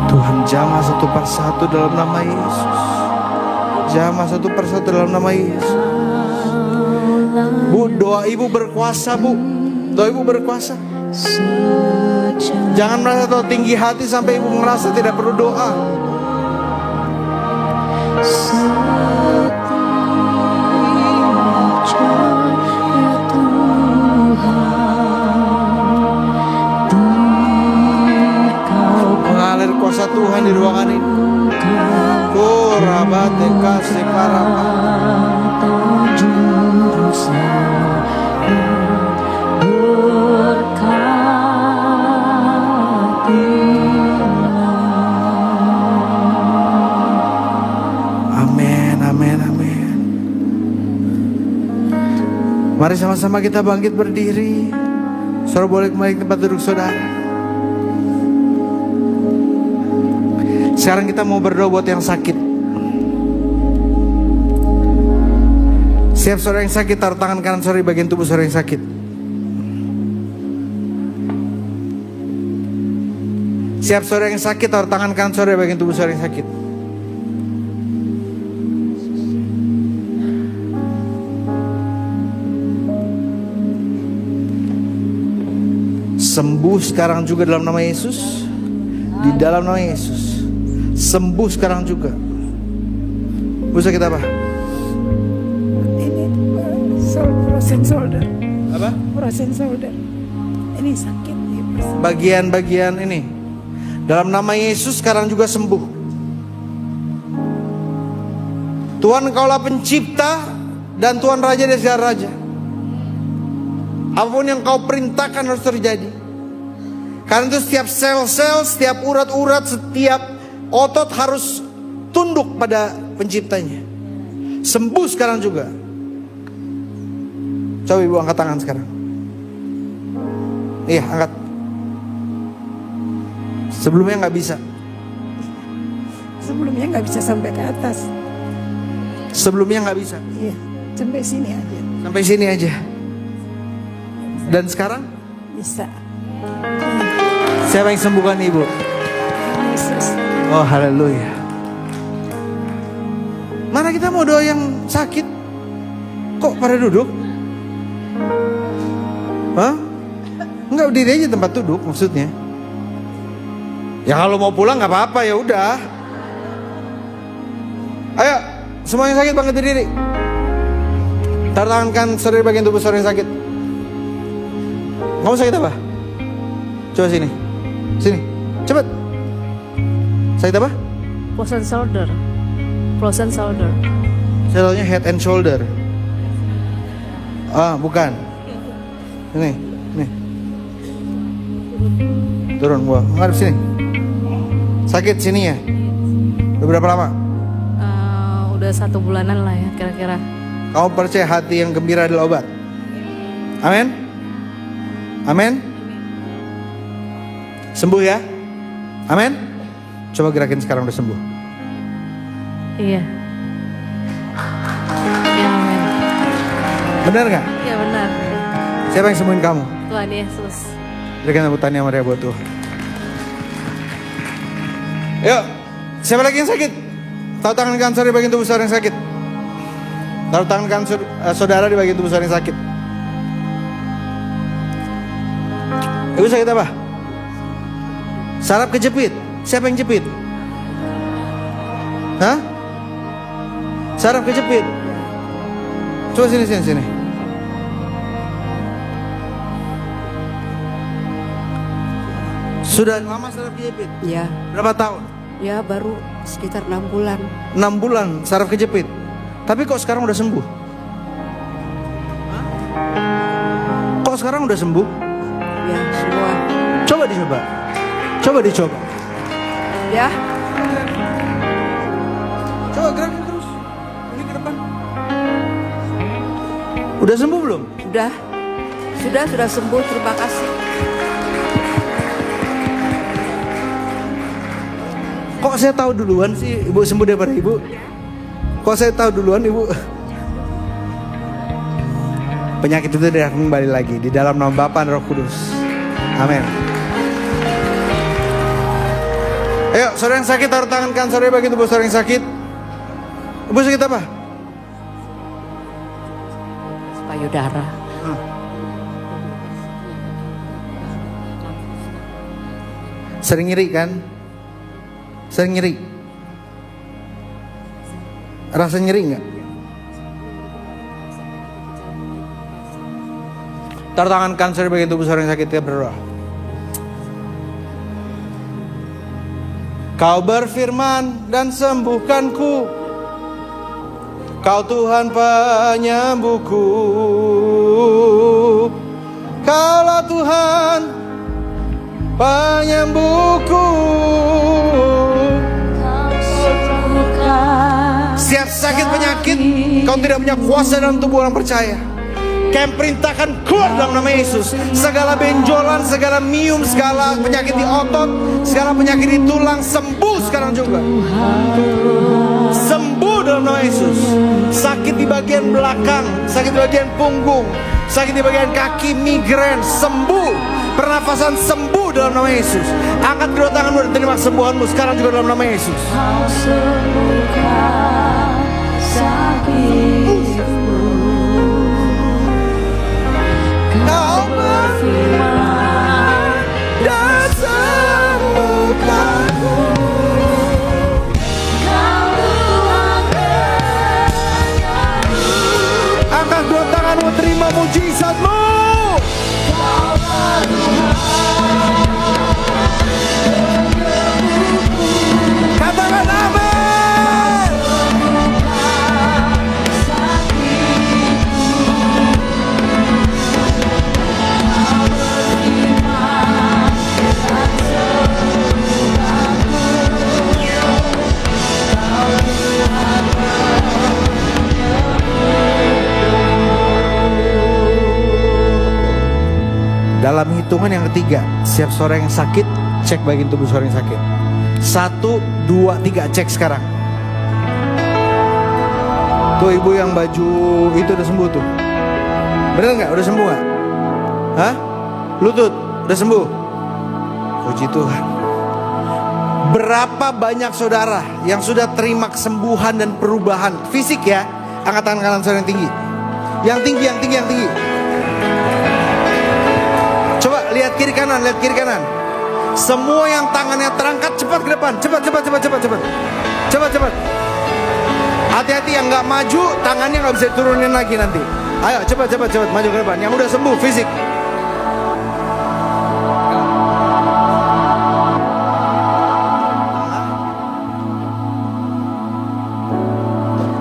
Tuhan jamah satu persatu dalam nama Yesus. Jamah satu persatu dalam nama Yesus. Bu, doa ibu berkuasa, Bu. Doa ibu berkuasa. Jangan merasa tahu tinggi hati sampai ibu merasa tidak perlu doa. Mengalir kuasa Tuhan di ruangan ini. Kurabate kasih karama. Amin, amin, amin. Mari sama-sama kita bangkit berdiri. Saudara boleh kembali ke tempat duduk saudara. Sekarang kita mau berdoa buat yang sakit. Siap saudara yang sakit, taruh tangan kanan saudara di bagian tubuh saudara yang sakit. Siap saudara yang sakit, taruh tangan kanan saudara di bagian tubuh saudara yang sakit. Sembuh sekarang juga dalam nama Yesus. Di dalam nama Yesus. Sembuh sekarang juga. Bu sakit apa? Ini frozen shoulder. Apa? Frozen shoulder. Ini sakit. Bagian-bagian ini. Dalam nama Yesus sekarang juga sembuh. Tuhan, Engkaulah pencipta dan Tuhan Raja dari segala raja. Apapun yang Kau perintahkan harus terjadi. Karena itu setiap sel-sel, setiap urat-urat, setiap otot harus tunduk pada penciptanya. Sembuh sekarang juga. Coba ibu angkat tangan sekarang. Iya, angkat. Sebelumnya nggak bisa. Sebelumnya nggak bisa sampai ke atas. Sebelumnya nggak bisa. Iya, sampai sini aja. Sampai sini aja. Dan sekarang? Bisa. Siapa yang sembuhkan ibu? Yesus. Oh haleluya. Mana kita mau doa yang sakit? Kok pada duduk? Hah? Enggak, berdiri aja tempat duduk maksudnya. Ya kalau mau pulang nggak apa-apa, ya udah. Ayo, semua yang sakit bangkit berdiri. Taruh tangan kan saudara bagian tubuh saudara yang sakit. Kamu sakit apa? Coba sini. Sini, cepet. Sakit apa? Frozen shoulder. Frozen shoulder. Saya taunya head and shoulder. Ah, bukan. Ini. Turun gua. Ngadep sini. Sakit sini ya? Udah berapa lama? Udah 1 bulanan lah ya kira-kira. Kamu percaya hati yang gembira adalah obat? Amin? Amin? Sembuh ya? Amin? Coba gerakin sekarang udah sembuh. Iya. Ya amin. Benar gak? Iya benar. Siapa yang sembuhin kamu? Tuhan Yesus. Berikan tepuk tangan yang meriah buat Tuhan. Yuk, siapa lagi yang sakit? Taruh tangan kanan saudara di bagian tubuh saudara yang sakit. Taruh tangan kanan saudara di bagian tubuh saudara yang sakit. Ibu sakit apa? Saraf kejepit. Siapa yang jepit? Hah? Saraf kejepit. Coba sini. Sudah lama saraf kejepit? Ya, Berapa tahun? ya baru sekitar 6 bulan. 6 bulan saraf kejepit. Tapi kok sekarang udah sembuh? Kok sekarang udah sembuh? Ya, semua. Coba dicoba. Coba dicoba. Ya, Coba gerakin terus. Ini ke depan. Udah sembuh belum? sudah sembuh. Terima kasih. Kok saya tahu duluan sih ibu sembuh daripada ibu? Kok saya tahu duluan ibu? Penyakit itu tidak akan kembali lagi di dalam nama Bapa dan Roh Kudus. Amin. Ayo, saudara yang sakit taruh tangan kanan saudara bagi tubuh saudara yang sakit. Ibu sakit apa? Payudara. Sering nyeri kan? Sering nyeri. Rasa nyeri enggak? Taruh tangan kanan saudara bagian tubuh saudara yang sakit, kita berdoa. Kau berfirman dan sembuhkanku. Kau Tuhan penyembuhku. Kaulah Tuhan penyembuhku. Setiap sakit penyakit, kau tidak punya kuasa dalam tubuh orang percaya. Kami perintahkan keluar dalam nama Yesus. Segala benjolan, segala mium, segala penyakit di otot, segala penyakit di tulang, sembuh sekarang juga. Sembuh dalam nama Yesus. Sakit di bagian belakang, sakit di bagian punggung, sakit di bagian kaki, migrain, sembuh. Pernafasan sembuh dalam nama Yesus. Angkat kedua tanganmu dan terima kesembuhanmu sekarang juga dalam nama Yesus. Kau berfirman dan sembuhkanku. Angkat dua tanganmu, terima mujizatmu. Katakan amin. Dalam hitungan yang ketiga, setiap seorang yang sakit, cek bagian tubuh seorang yang sakit. 1, 2, 3, cek sekarang. Tuh ibu yang baju itu udah sembuh tuh. Bener nggak? Udah sembuh nggak? Hah? Lutut udah sembuh. Puji Tuhan. Berapa banyak saudara yang sudah terima kesembuhan dan perubahan fisik ya? Angkat tangan kanan saudara yang tinggi. Yang tinggi, yang tinggi, yang tinggi. Coba lihat kiri kanan, lihat kiri kanan. Semua yang tangannya terangkat cepat ke depan, cepat. Cepat. Hati-hati yang nggak maju, tangannya nggak bisa turunin lagi nanti. Ayo cepat maju ke depan. Yang udah sembuh fisik.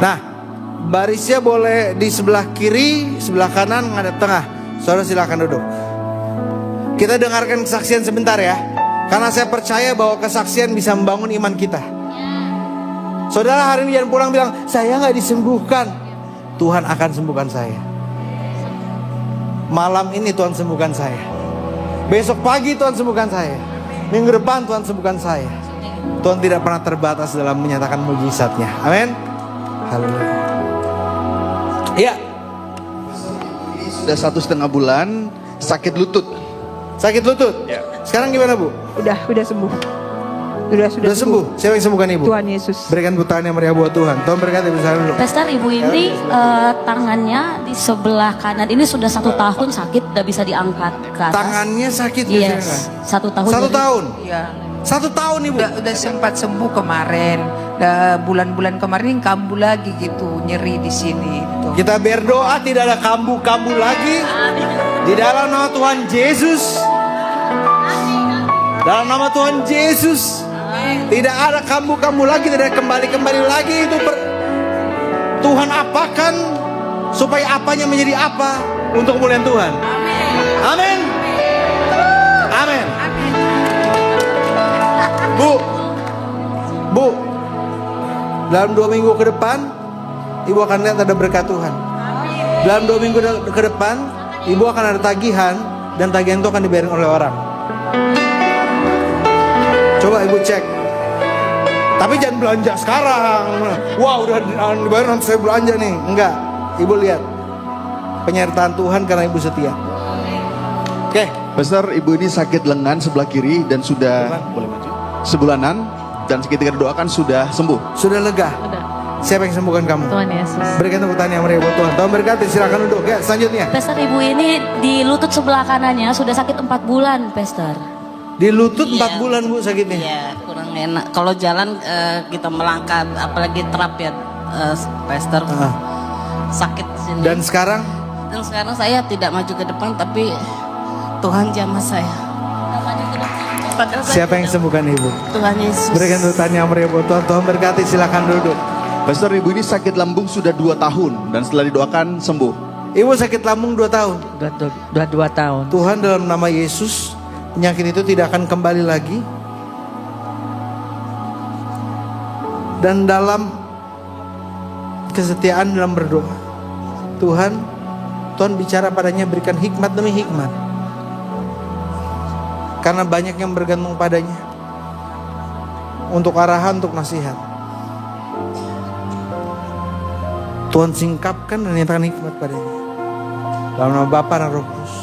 Nah, barisnya boleh di sebelah kiri, sebelah kanan, ngadep tengah. Saudara silakan duduk. Kita dengarkan kesaksian sebentar ya. Karena saya percaya bahwa kesaksian bisa membangun iman kita. Saudara hari ini jangan pulang bilang, saya gak disembuhkan. Tuhan akan sembuhkan saya. Malam ini Tuhan sembuhkan saya. Besok pagi Tuhan sembuhkan saya. Minggu depan Tuhan sembuhkan saya. Tuhan tidak pernah terbatas dalam menyatakan mujizatnya. Amin. Haleluya. Ya. Sudah 1,5 bulan sakit lutut. Sakit lutut? Ya. Sekarang gimana Bu? Udah sembuh. Sudah sembuh. Siapa yang sembuhkan Ibu? Tuhan Yesus. Berikan tepuk tangan yang meriah buat Tuhan. Tuhan berkati Ibu saya dulu. Pastor, ibu ini tangannya di sebelah kanan ini sudah 1 tahun sakit, tidak bisa diangkat ke atas. Tangannya sakit Yes, 1 tahun. 1 tahun? Iya. 1 tahun Ibu? Udah sempat sembuh kemarin. Bulan-bulan kemarin kambuh lagi gitu, nyeri di sini. Gitu. Kita berdoa tidak ada kambuh-kambuh lagi. Di dalam nama Tuhan Yesus. Dalam nama Tuhan Yesus. Tidak ada kambuh-kambuh lagi, tidak ada kembali-kembali lagi. Itu Tuhan apakan supaya apanya menjadi apa untuk kemuliaan Tuhan. Amin. Amin. Bu, dalam 2 minggu ke depan Ibu akan lihat ada berkat Tuhan. Dalam 2 minggu ke depan Ibu akan ada tagihan, dan tagihan itu akan dibayarin oleh orang. Coba Ibu cek. Tapi jangan belanja sekarang. Wah udah dibayar nanti saya belanja nih. Enggak. Ibu lihat penyertaan Tuhan karena Ibu setia. Oke. Pastor, ibu ini sakit lengan sebelah kiri dan sudah sebulanan, dan ketika didoakan sudah sembuh. Sudah lega. Udah. Siapa yang sembuhkan kamu? Tuhan Yesus. Berikan tepuk tangan yang meriah buat Tuhan. Tuhan berkati, silakan duduk. Ya, selanjutnya. Pastor, ibu ini di lutut sebelah kanannya sudah sakit 4 bulan, Pastor. Di lutut 4 Iya. bulan Bu sakitnya. Iya, kurang enak. Kalau jalan kita melangkah, apalagi terap ya, Pastor. Sakit sini. Dan sekarang? Dan sekarang saya tidak maju ke depan, tapi Tuhan jamah saya. Padahal saya Siapa yang sembuhkan Ibu? Tuhan Yesus. Berikan tepuk tangan yang meriah buat Tuhan. Tuhan berkati, silakan duduk. Pastor, ibu ini sakit lambung sudah 2 tahun dan setelah didoakan sembuh. Ibu sakit lambung 2 tahun. Udah 2 tahun. Tuhan dalam nama Yesus, penyakit itu tidak akan kembali lagi. Dan dalam kesetiaan dalam berdoa, Tuhan, Tuhan bicara padanya, berikan hikmat demi hikmat. Karena banyak yang bergantung padanya. Untuk arahan, untuk nasihat. Tuhan singkapkan dan nyatakan hikmat padanya. Dalam nama Bapa dan Roh Kudus.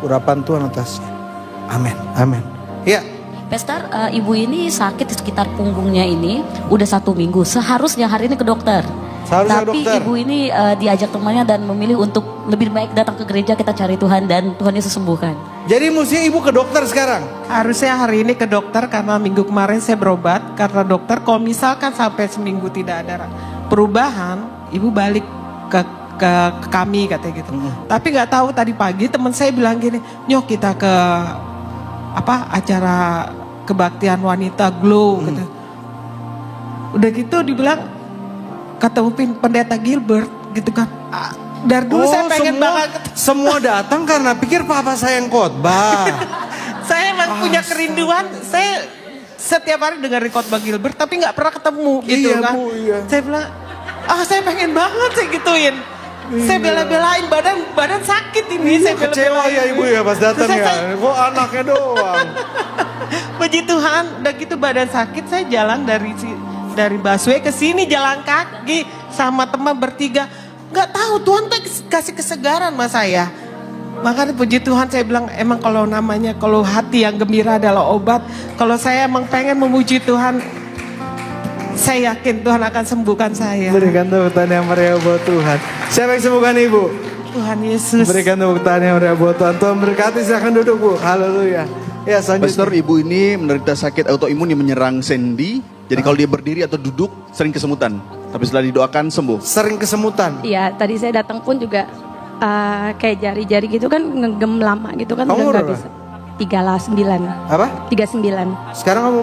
Urapan Tuhan atasnya. Amin. Amin. Ya. Pastor, ibu ini sakit di sekitar punggungnya ini udah 1 minggu. Seharusnya hari ini ke dokter. Seharusnya Tapi dokter. ibu ini diajak temannya dan memilih untuk lebih baik datang ke gereja, kita cari Tuhan dan Tuhan Yesus sembuhkan. Jadi mesti ibu ke dokter sekarang. Harusnya hari ini ke dokter karena minggu kemarin saya berobat. Karena dokter kalau misalkan sampai seminggu tidak ada perubahan, ibu balik ke kami katanya gitu. Tapi nggak tahu tadi pagi teman saya bilang gini, "Nyok kita ke acara kebaktian wanita Glow," gitu. Udah gitu dibilang ketemu pendeta Gilbert gitu kan. Dari dulu saya pengen banget. Semua datang karena pikir papa saya yang khotbah. Saya emang punya kerinduan. Saya setiap hari dengerin khotbah Gilbert tapi nggak pernah ketemu gitu Iya, kan. Bu, iya. Saya bilang, saya pengen banget saya gituin. Saya bela-belain badan sakit ini. Saya Kecewa ya ibu ya pas datang ya. Kok anaknya doang. Puji Tuhan, udah gitu badan sakit saya jalan dari busway ke sini jalan kaki sama teman bertiga. Nggak tahu Tuhan tuh kasih kesegaran sama saya. Makanya puji Tuhan saya bilang emang kalau hati yang gembira adalah obat. Kalau saya emang pengen memuji Tuhan, saya yakin Tuhan akan sembuhkan saya. Berikan tepuk tangan yang meriah buat Tuhan. Siapa yang sembuhkan ibu? Tuhan Yesus. Berikan tepuk tangan yang meriah buat Tuhan. Tuhan berkati, silahkan duduk bu. Haleluya. Ya selanjutnya. Pastor, ibu ini menderita sakit autoimun yang menyerang sendi. Jadi kalau dia berdiri atau duduk sering kesemutan. Tapi setelah didoakan sembuh. Sering kesemutan. Iya, tadi saya datang pun juga kayak jari-jari gitu kan ngegem lama gitu kan. Kamu udah nggak berapa? bisa. 39. Apa? 39. Sekarang kamu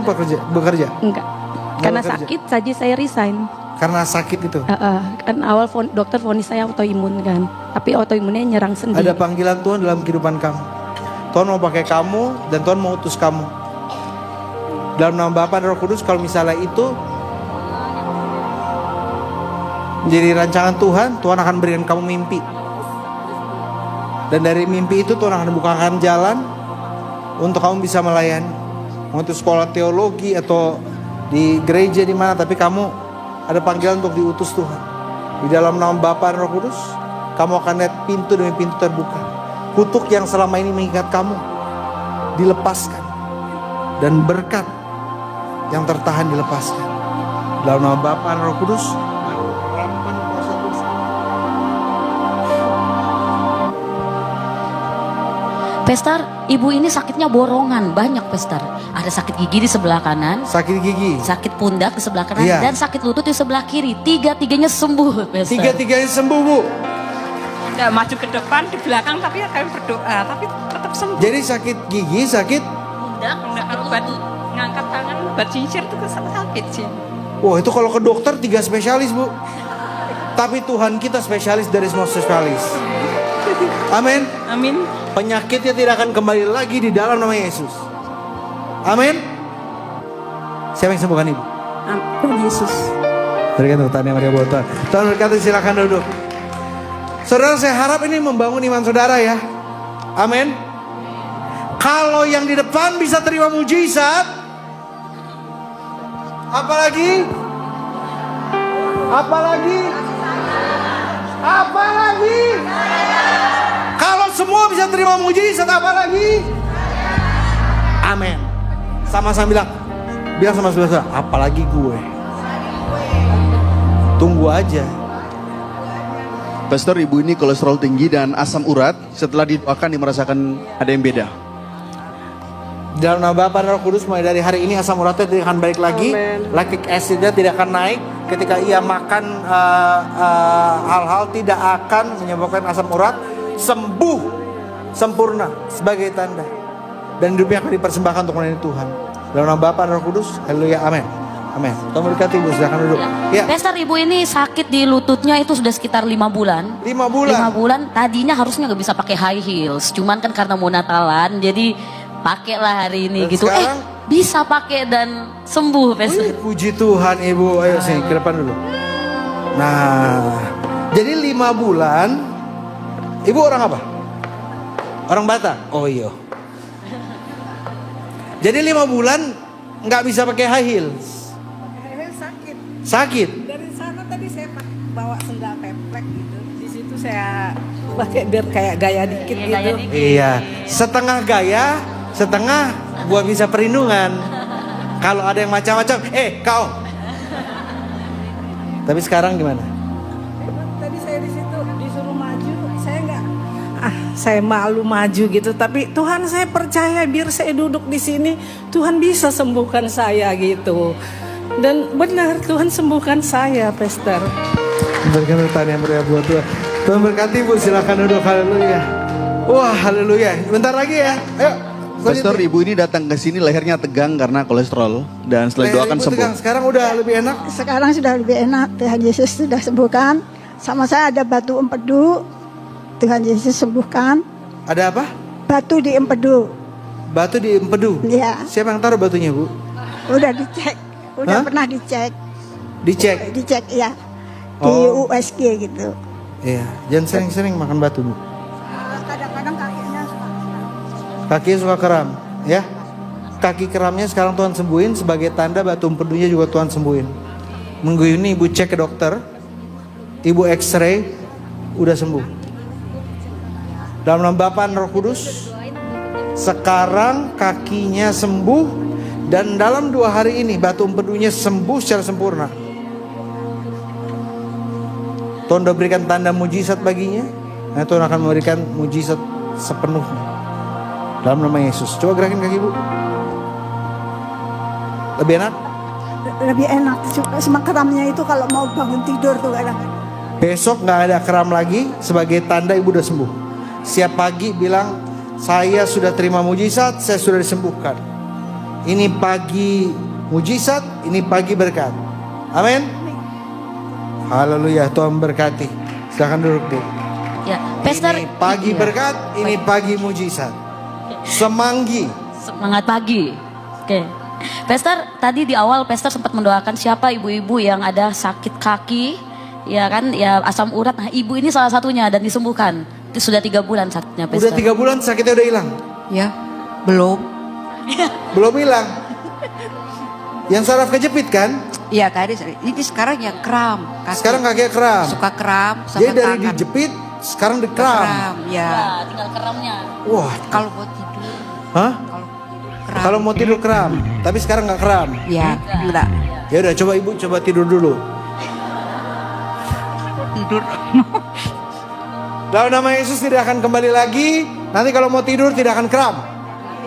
bekerja? Enggak. Karena bekerja? sakit saja saya resign. Karena sakit itu. Kan awal dokter vonis saya autoimun kan. Tapi autoimunnya nyerang sendi. Ada panggilan Tuhan dalam kehidupan kamu. Tuhan mau pakai kamu dan Tuhan mau utus kamu. Dalam nama Bapa dan Roh Kudus, kalau misalnya itu menjadi rancangan Tuhan, Tuhan akan berikan kamu mimpi. Dan dari mimpi itu Tuhan akan bukakan jalan untuk kamu bisa melayani. Mau itu sekolah teologi atau di gereja di mana, tapi kamu ada panggilan untuk diutus Tuhan. Di dalam nama Bapa dan Roh Kudus, kamu akan lihat pintu demi pintu terbuka. Kutuk yang selama ini mengikat kamu dilepaskan, dan berkat yang tertahan dilepaskan. Dalam nama Bapa dan Roh Kudus. Pastor, ibu ini sakitnya borongan banyak, Pastor. Ada sakit gigi di sebelah kanan, Sakit gigi. sakit pundak di sebelah kanan, Iya. dan sakit lutut di sebelah kiri. Tiga-tiganya sembuh, Pastor. Tiga-tiganya sembuh bu. Nggak maju ke depan, di belakang, tapi kami berdoa, tapi tetap sembuh. Jadi sakit gigi, sakit. Pundak, Nggak kalau buat ngangkat tangan, buat cincir itu sakit sih. Wah itu kalau ke dokter 3 spesialis bu. Tapi Tuhan kita spesialis dari semua spesialis. Amin. Amin. Penyakitnya tidak akan kembali lagi di dalam nama Yesus. Amin. Siapa yang sembuhkan ibu? Tuhan Yesus. Berikan tepuk tangan yang meriah buat Tuhan. Tuhan berkati, silakan duduk. Saudara, saya harap ini membangun iman saudara ya. Amin. Kalau yang di depan bisa terima mujizat, apalagi? Kalau semua bisa terima mujizat, apalagi? Amin. Sama-sama bilang sama saudara, apalagi gue. Tunggu aja. Pastor, ibu ini kolesterol tinggi dan asam urat. Setelah didoakan dia merasakan ada yang beda. Dalam nama Bapa dan Roh Kudus, mulai dari hari ini asam uratnya tidak akan balik lagi. Lactic acidnya tidak akan naik. Ketika ia makan hal-hal tidak akan menyebabkan asam urat. Sembuh sempurna sebagai tanda. Dan hidupnya akan dipersembahkan untuk melayani Tuhan. Dalam nama Bapa dan Roh Kudus, haleluya, amin. Amin. Tuhan berkati ibu, silakan duduk. Ya. Pastor, ibu ini sakit di lututnya itu sudah sekitar 5 bulan. 5 bulan. 5 bulan, tadinya harusnya nggak bisa pakai high heels. Cuman kan karena mau Natalan, jadi pakailah hari ini Dan gitu. sekarang? Bisa pakai dan sembuh, Pastor. Wih, puji Tuhan ibu. Ayo sini ke depan dulu. Nah, jadi 5 bulan Ibu orang apa? Orang Batak? Oh iya. Jadi 5 bulan nggak bisa pakai high heels. Sakit. Sakit? Dari sana tadi saya bawa sendal templek gitu. Di situ saya pakai biar kayak gaya dikit gitu. Iya, setengah gaya, setengah buat bisa perlindungan. Kalau ada yang macam-macam, kau. Tapi sekarang gimana? Tadi saya di situ disuruh maju, saya nggak. Saya malu maju gitu. Tapi Tuhan, saya percaya biar saya duduk di sini, Tuhan bisa sembuhkan saya gitu. Dan benar Tuhan sembuhkan saya, Pastor. Berikan tepuk yang meriah buat Tuhan. Tuhan berkati Bu, silakan duduk. Haleluya. Wah, haleluya. Bentar lagi ya. Ayo. Pastor, ibu ini datang ke sini lehernya tegang karena kolesterol dan setelah doakan sembuh. Tegang. Sekarang udah lebih enak. Sekarang sudah lebih enak. Tuhan Yesus sudah sembuhkan. Sama saya ada batu empedu. Tuhan Yesus sembuhkan. Ada apa? Batu di empedu. Batu di empedu? Iya. Siapa yang taruh batunya, Bu? Udah dicek. Udah pernah dicek. Dicek? Dicek, ya. Di USG gitu. Iya. Jangan sering-sering makan batu, Bu. Kadang-kadang kakinya suka. Kaki suka kram, ya. Kaki keramnya sekarang Tuhan sembuhin, sebagai tanda batu empedunya juga Tuhan sembuhin. Minggu ini ibu cek ke dokter, ibu x-ray, udah sembuh. Dalam nama Bapa dan Roh Kudus, sekarang kakinya sembuh, dan dalam 2 hari ini batu empedunya sembuh secara sempurna. Tuhan udah berikan tanda mujizat baginya, nah Tuhan akan memberikan mujizat sepenuhnya. Dalam nama Yesus. Coba gerakin kaki, Bu. Lebih enak? Lebih enak. Cuma keramnya itu kalau mau bangun tidur tuh kadang-kadang. Besok gak ada kram lagi, sebagai tanda ibu udah sembuh. Siap pagi bilang, saya sudah terima mujizat, saya sudah disembuhkan. Ini pagi mujizat, ini pagi berkat. Amin. Haleluya, Tuhan berkati. Silakan duduk, Bu. Ya, Pastor. Ini pagi berkat, ini pagi mujizat. Semanggi. Semangat pagi. Oke. Pastor, tadi di awal Pastor sempat mendoakan siapa ibu-ibu yang ada sakit kaki, ya kan, ya asam urat. Nah, ibu ini salah satunya dan disembuhkan. Itu sudah 3 bulan sakitnya, Pastor. Udah 3 bulan sakitnya udah hilang? Ya, belum. Belum hilang. Yang saraf kejepit kan? Iya tadi, ini sekarang ya kram. Sekarang kakinya kram. Suka kram sama Jadi dari tangan. dijepit, sekarang dikram. Kram, ya. Tinggal keramnya. Wah. Kalau mau tidur. Hah? Kram. Kalau mau tidur kram, tapi sekarang nggak kram. Ya, enggak. Ya udah, coba ibu coba tidur dulu. Tidur. Dalam nama Yesus tidak akan kembali lagi. Nanti kalau mau tidur tidak akan kram.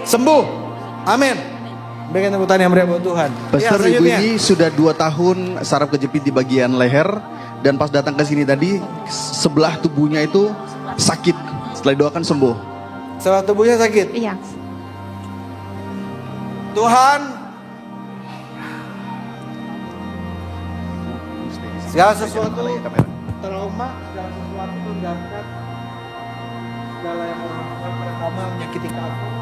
Sembuh. Amin. Berikan tepuk tangan yang meriah buat Tuhan. Pastor, Ya, ibu ini sudah 2 tahun saraf kejepit di bagian leher dan pas datang ke sini tadi sebelah tubuhnya itu sakit. Setelah doakan sembuh. Sebelah tubuhnya sakit. Iya. Tuhan, segala sesuatu trauma, segala sesuatu menggangkat, segala yang orang pertama menyakiti kamu.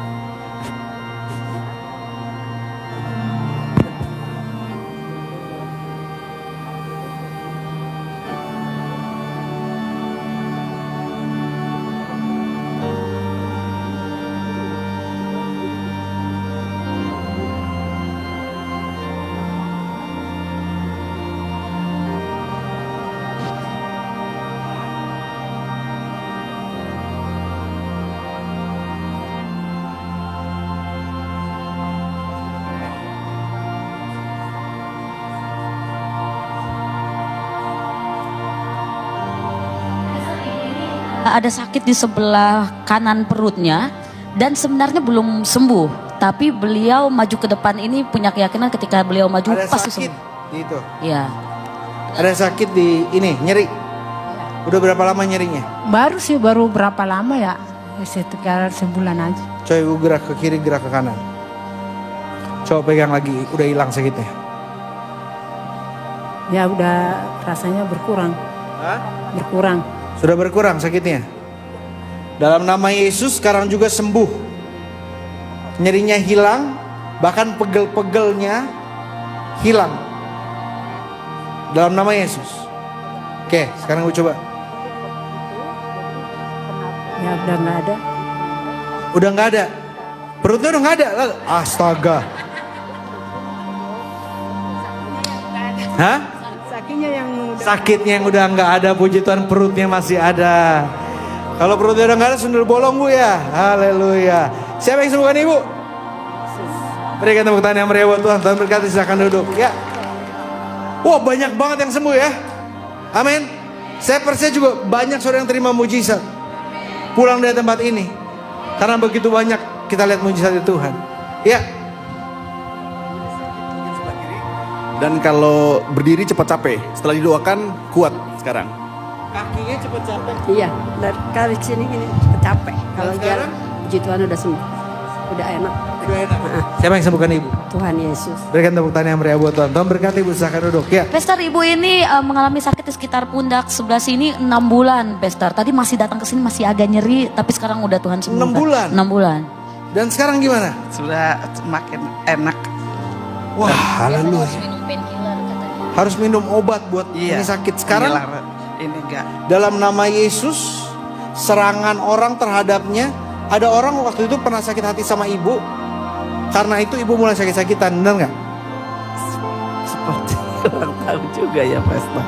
Ada sakit di sebelah kanan perutnya dan sebenarnya belum sembuh. Tapi beliau maju ke depan ini punya keyakinan ketika beliau maju Ada pasti sakit sembuh. di itu. Ya. Ada sakit di ini, nyeri. Udah berapa lama nyerinya? Baru berapa lama ya? Sekitar sebulan aja. Coba ibu gerak ke kiri, gerak ke kanan. Coba pegang lagi, udah hilang sakitnya. Ya udah rasanya berkurang. Hah? Berkurang. Sudah berkurang sakitnya. Dalam nama Yesus sekarang juga sembuh. Nyerinya hilang, bahkan pegel-pegelnya hilang. Dalam nama Yesus. Oke, sekarang gue coba. Ya udah nggak ada. Udah nggak ada. Perutnya udah nggak ada. Astaga. Hah? Sakitnya yang udah nggak ada, puji Tuhan perutnya masih ada. Kalau perutnya udah nggak ada, sundul bolong Bu ya. Haleluya. Siapa yang sembuhkan Ibu? Berikan tepuk tangan yang meriah buat Tuhan. Tuhan berkati, silakan duduk ya. Wah, banyak banget yang sembuh ya. Amin. Saya percaya juga banyak saudara yang terima mujizat pulang dari tempat ini. Karena begitu banyak kita lihat mujizat dari Tuhan. Ya. Dan kalau berdiri cepat capek, setelah didoakan kuat sekarang. Kakinya cepet capek. Iya, dari kali sini gini capek. Kalau jalan, puji Tuhan udah sembuh. Udah enak. Udah enak. Siapa yang sembuhkan Ibu? Tuhan Yesus. Berikan tepuk tangan yang meriah buat Tuhan. Tuhan berkati Ibu, silakan duduk ya. Pastor, Ibu ini mengalami sakit di sekitar pundak sebelah sini 6 bulan, Pastor. Tadi masih datang ke sini masih agak nyeri, tapi sekarang udah Tuhan sembuhkan. 6 bulan? 6 bulan. Dan sekarang gimana? Sudah semakin enak. Wah, haleluya. Harus minum obat buat Iya. ini sakit. Sekarang ini enggak. dalam nama Yesus, serangan orang terhadapnya. Ada orang waktu itu pernah sakit hati sama ibu. Karena itu ibu mulai sakit-sakitan, benar nggak? Seperti kurang tahu juga ya Pastor.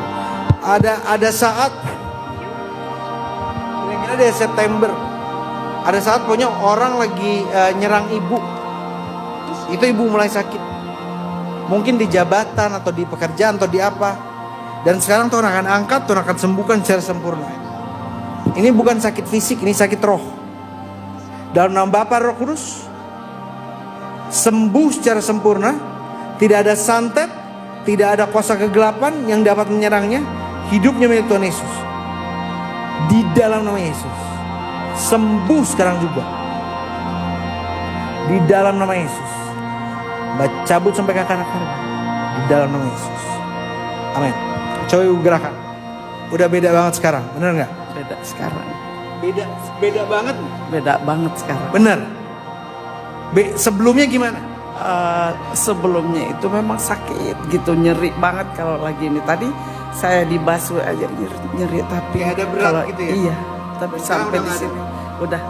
Ada saat kira-kira di September, ada saat pokoknya orang lagi nyerang ibu. Itu ibu mulai sakit. Mungkin di jabatan atau di pekerjaan atau di apa. Dan sekarang Tuhan akan angkat, Tuhan akan sembuhkan secara sempurna. Ini bukan sakit fisik, ini sakit roh. Dalam nama Bapa Roh Kudus, sembuh secara sempurna. Tidak ada santet, tidak ada kuasa kegelapan yang dapat menyerangnya. Hidupnya milik Tuhan Yesus. Di dalam nama Yesus, sembuh sekarang juga. Di dalam nama Yesus, cabut sampai ke akar-akar. Di dalam nama Yesus. Amin. Coba Ibu gerakan. Udah beda banget sekarang, bener nggak? Beda sekarang. Beda banget. Beda banget sekarang. Bener. Sebelumnya gimana? Sebelumnya itu memang sakit gitu, nyeri banget kalau lagi ini. Tadi saya dibasuh aja nyeri tapi ada berat kalau, gitu ya? Iya, tapi sampai di sini udah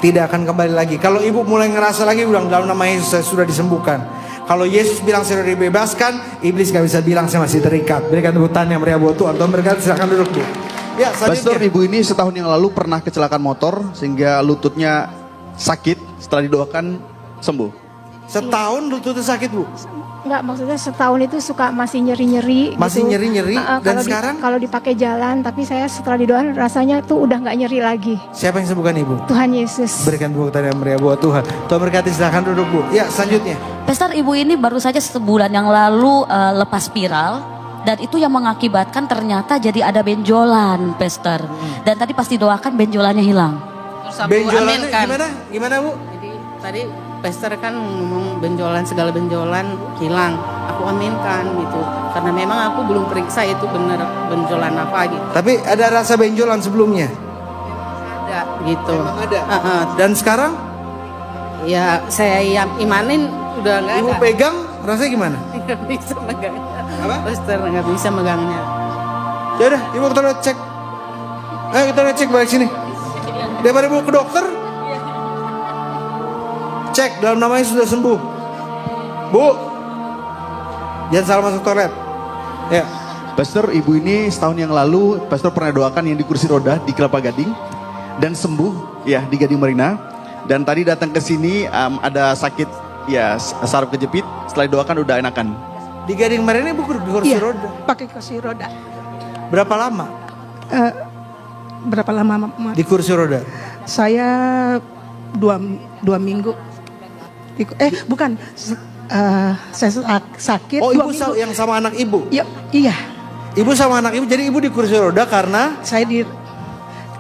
tidak akan kembali lagi. Kalau ibu mulai ngerasa lagi, bilang dalam nama Yesus saya sudah disembuhkan. Kalau Yesus bilang saya sudah dibebaskan, iblis gak bisa bilang saya masih terikat. Berikan tepuk tangan yang meriah buat Tuhan. Tuhan berkati, silakan duduk Bu. Ya, Pastor, ibu ini setahun yang lalu pernah kecelakaan motor sehingga lututnya sakit, setelah didoakan sembuh. Setahun lututnya sakit Bu? Enggak, maksudnya setahun itu suka masih nyeri-nyeri. Masih gitu. nyeri-nyeri dan sekarang? Kalau dipakai jalan, tapi saya setelah didoakan rasanya tuh udah nggak nyeri lagi. Siapa yang sembuhkan Ibu? Tuhan Yesus. Berikan tepuk tangan yang meriah buat Tuhan. Tuhan berkati, silakan duduk Bu. Ya, selanjutnya. Pastor, Ibu ini baru saja sebulan yang lalu lepas spiral. Dan itu yang mengakibatkan ternyata jadi ada benjolan, Pastor. Dan tadi pas didoakan benjolannya hilang. Terus aku Benjolannya aminkan. gimana? Gimana Bu? Jadi tadi Pastor kan ngomong benjolan, segala benjolan hilang. Aku aminkan gitu. Karena memang aku belum periksa itu benar benjolan apa gitu. Tapi ada rasa benjolan sebelumnya? Ada gitu. Memang ada? Dan sekarang? Ya saya imanin udah nggak ada. Ibu pegang rasanya gimana? Nggak bisa megangnya. Apa? Pastor nggak bisa megangnya. Ya udah, Ibu kita lihat cek. Ayo kita lihat cek balik sini. Daripada Ibu ke dokter, cek dalam namanya sudah sembuh. Bu, jangan salah masuk toilet. Ya. Pastor, ibu ini setahun yang lalu Pastor pernah doakan yang di kursi roda di Kelapa Gading dan sembuh ya di Gading Marina. Dan tadi datang ke sini ada sakit ya saraf kejepit. Setelah doakan udah enakan. Di Gading Marina Ibu di kursi roda. Pakai kursi roda. Berapa lama? Berapa lama? Di kursi roda? Saya dua minggu. Bukan. Saya sakit. Oh, Ibu yang sama anak Ibu? Iya. Ibu sama anak Ibu, jadi Ibu di kursi roda karena? Saya di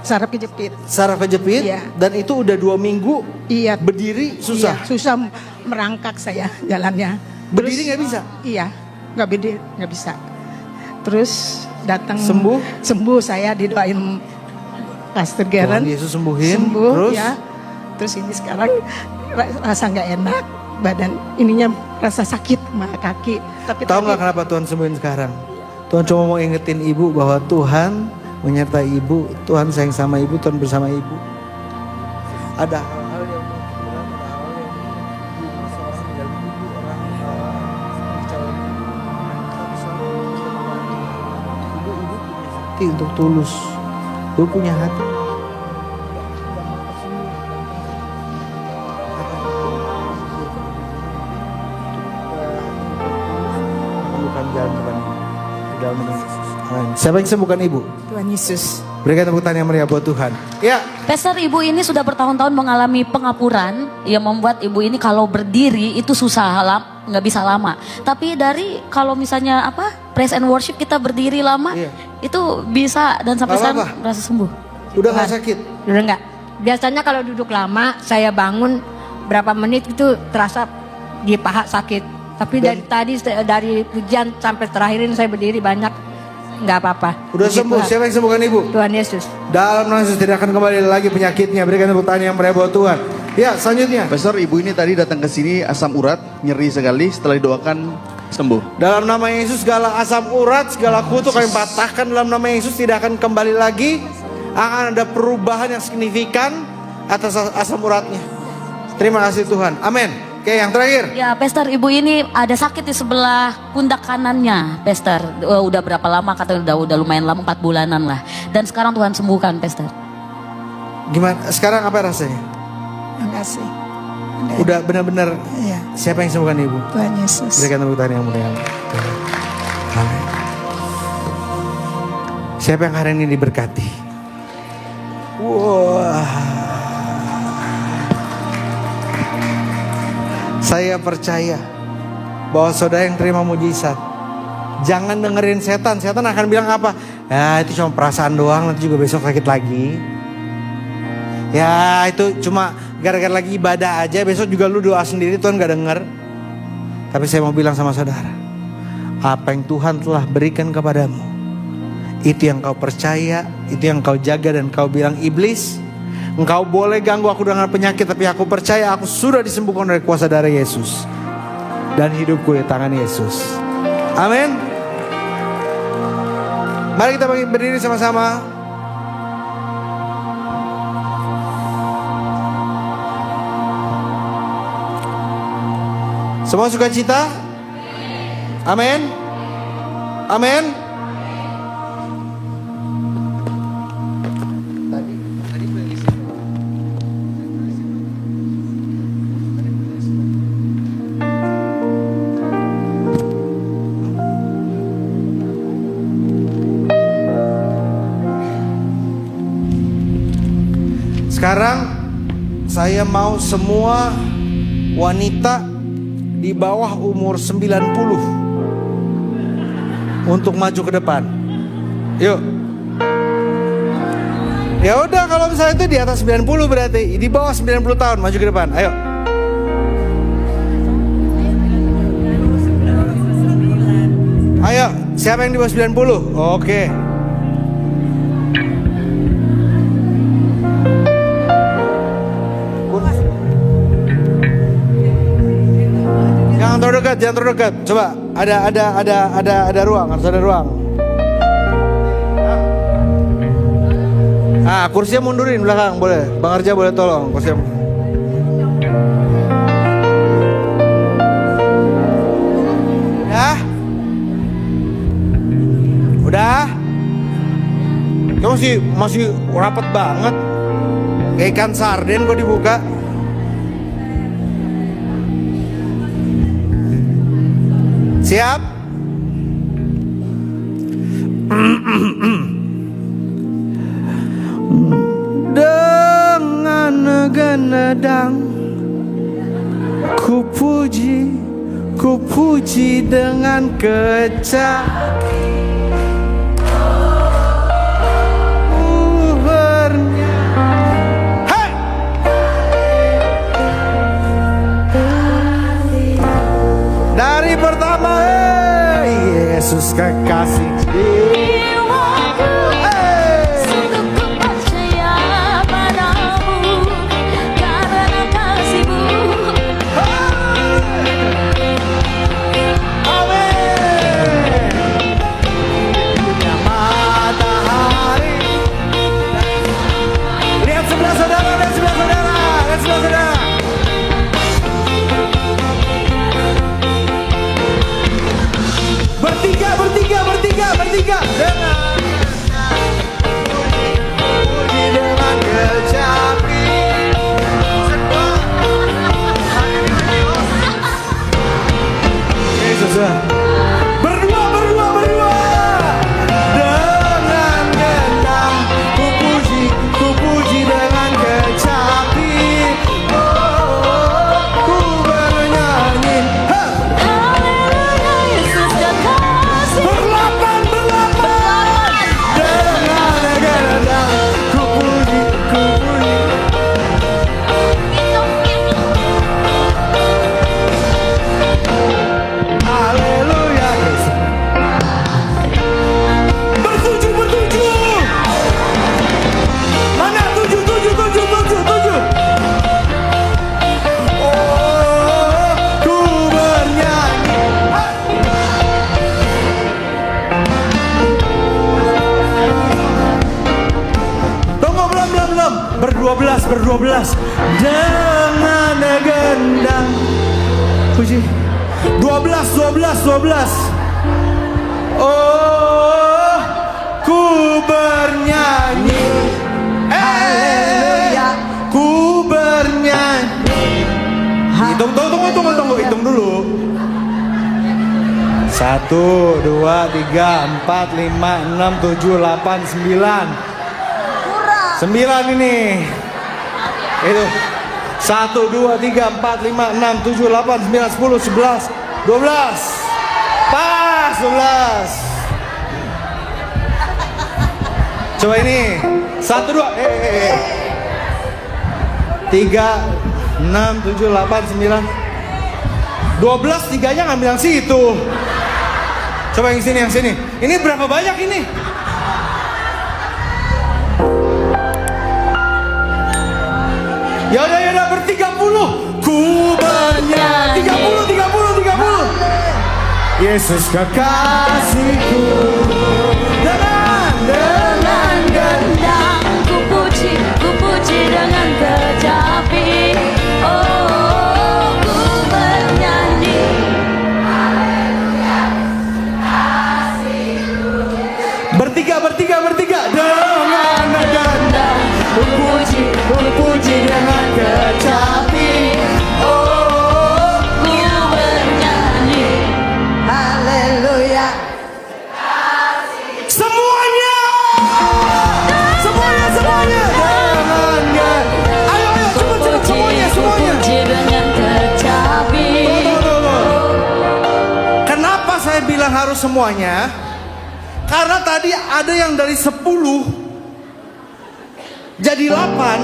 saraf kejepit. Saraf kejepit? Iya. Dan itu udah 2 minggu? Iya. Berdiri susah? Iya, susah merangkak saya jalannya. Berdiri nggak bisa? Iya, nggak bisa. Terus datang sembuh saya didoain Pastor Geren. Tuhan Yesus sembuhin. Sembuh, terus? ya. Terus ini sekarang rasa nggak enak, badan ininya rasa sakit sama kaki. Tapi tahu nggak kenapa Tuhan sembuhin sekarang? Tuhan cuma mau ingetin Ibu bahwa Tuhan menyertai Ibu, Tuhan sayang sama Ibu, Tuhan bersama Ibu. ada hal-hal yang berat, ada hal yang masalah dalam hidup orang dicalon ibu punya hati untuk tulus, ibu punya hati bukan jalan Tuhan dalam nama Yesus. Amin. Siapa yang sembuhkan ibu? Tuhan Yesus. Berikan tepuk tangan yang meriah buat Tuhan. Ya. Pastor, ibu ini sudah bertahun-tahun mengalami pengapuran yang membuat ibu ini kalau berdiri itu susah, nggak bisa lama. Tapi dari kalau misalnya praise and worship kita berdiri lama, itu bisa dan sampai sekarang merasa sembuh. Udah nggak sakit? Udah enggak. Biasanya kalau duduk lama, saya bangun berapa menit itu terasa di paha sakit. Tapi dari tadi dari pujian sampai terakhirin saya berdiri banyak. Enggak apa-apa. Udah sembuh. Siapa yang sembuhkan ibu? Tuhan Yesus. Dalam nama Yesus tidak akan kembali lagi penyakitnya. Berikan tepuk tangan yang meriah buat Tuhan. Ya, selanjutnya. Pastor, ibu ini tadi datang ke sini asam urat, nyeri sekali, setelah didoakan sembuh. Dalam nama Yesus segala asam urat, segala kutuk kami patahkan dalam nama Yesus, tidak akan kembali lagi. Akan ada perubahan yang signifikan atas asam uratnya. Terima kasih Tuhan. Amin. Oke, yang terakhir. Ya, Pastor, ibu ini ada sakit di sebelah pundak kanannya, Pastor. Udah berapa lama? Katanya udah lumayan lama, 4 bulanan lah. Dan sekarang Tuhan sembuhkan, Pastor. Gimana? Sekarang apa rasanya? Makasih. Udah benar-benar. Iya. Siapa yang sembuhkan ibu? Tuhan Yesus. Berikan tepuk tangan yang mulia. Amin. Siapa yang hari ini diberkati? Wah. Saya percaya bahwa saudara yang terima mujizat, jangan dengerin setan. Setan akan bilang apa? Ya itu cuma perasaan doang, nanti juga besok sakit lagi. Ya itu cuma gara-gara lagi ibadah aja, besok juga lu doa sendiri, Tuhan gak denger. Tapi saya mau bilang sama saudara, apa yang Tuhan telah berikan kepadamu, itu yang kau percaya, itu yang kau jaga, dan kau bilang, iblis, engkau boleh ganggu aku dengan penyakit, tapi aku percaya aku sudah disembuhkan dari kuasa darah Yesus. Dan hidupku di tangan Yesus. Amin. Mari kita berdiri sama-sama. Semua sukacita? Amin. Amin. Sekarang saya mau semua wanita di bawah umur 90 untuk maju ke depan. Yuk. Ya udah, kalau misalnya itu di atas 90 berarti di bawah 90 tahun maju ke depan. Ayo. Ayo, siapa yang di bawah 90? Oke. Jangan terlalu dekat. Coba, ada ruang, harus ada ruang. Ah, kursinya mundurin belakang, boleh. Bang Arja boleh tolong, kursinya. Ya? Udah? Kamu masih rapat banget. Kayak ikan sarden kok dibuka. Siap? Dengan nada-nadang ku puji dengan kecak. Dari pertama, Yesus kekasih jiwaku, Sungguh ku percaya padamu karena kasih-Mu. Amin. Matahari. Lihat sebelah saudara, lihat sebelah saudara. saudara. Bertiga. Puji dengan kecapi. Yesus. Berdua. Dengan gendang ku puji dengan kecapi. Ku bernyanyi. Haleluya, Yesus kekasih. Berlapan. Dengan gendang ku puji. Haleluya. Bertujuh. Mana tujuh. Oh, ku bernyanyi. Tunggu, belum. Berdua belas. Dengan gendang. Puji. 12. Oh, ku bernyanyi. Haleluya. Ku bernyanyi. Hitung dulu. 1, 2, 3, 4, 5, 6, 7, 8, 9. 9 ini. Itu. 1, 2, 3, 4, 5, 6, 7, 8, 9, 10, 11, 12. Pas 12. Coba ini. 1, 2. 3, 6, 7, 8, 9. 12, 3-nya ngambil yang situ. Coba yang sini. Ini berapa banyak ini? Yaudah ber-30. Ku bernyanyi. 30. Yesus kekasihku. Dengan gendang ku puji dengan kecapi. Oh, ku bernyanyi. Haleluya, kasihku. Bertiga. Dengan gendang ku puji dengan kecapi. Oh, Ku bernyanyi. Haleluya. Semuanya. Dengan ayo cepet semuanya. Puji dengan kecapi. Kenapa saya bilang harus semuanya? Karena tadi ada yang dari 10 jadi 8.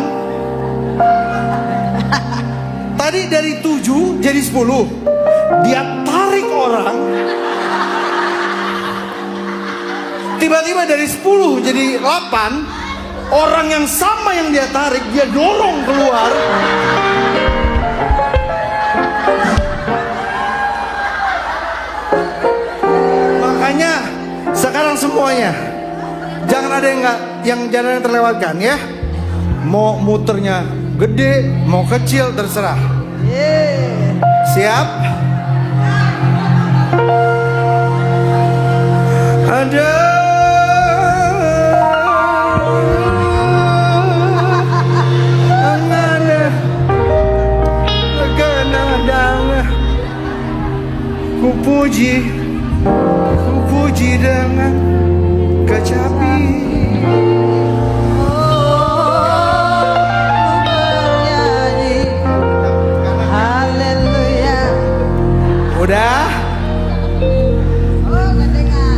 Tadi dari 7 jadi 10. Dia tarik orang. Tiba-tiba dari 10 jadi 8. Orang yang sama yang dia tarik, dia dorong keluar. Makanya sekarang semuanya jangan ada yang jangan terlewatkan ya. Mau muternya gede, mau kecil terserah. Siap? Ada ku puji dengan kecapi. Udah?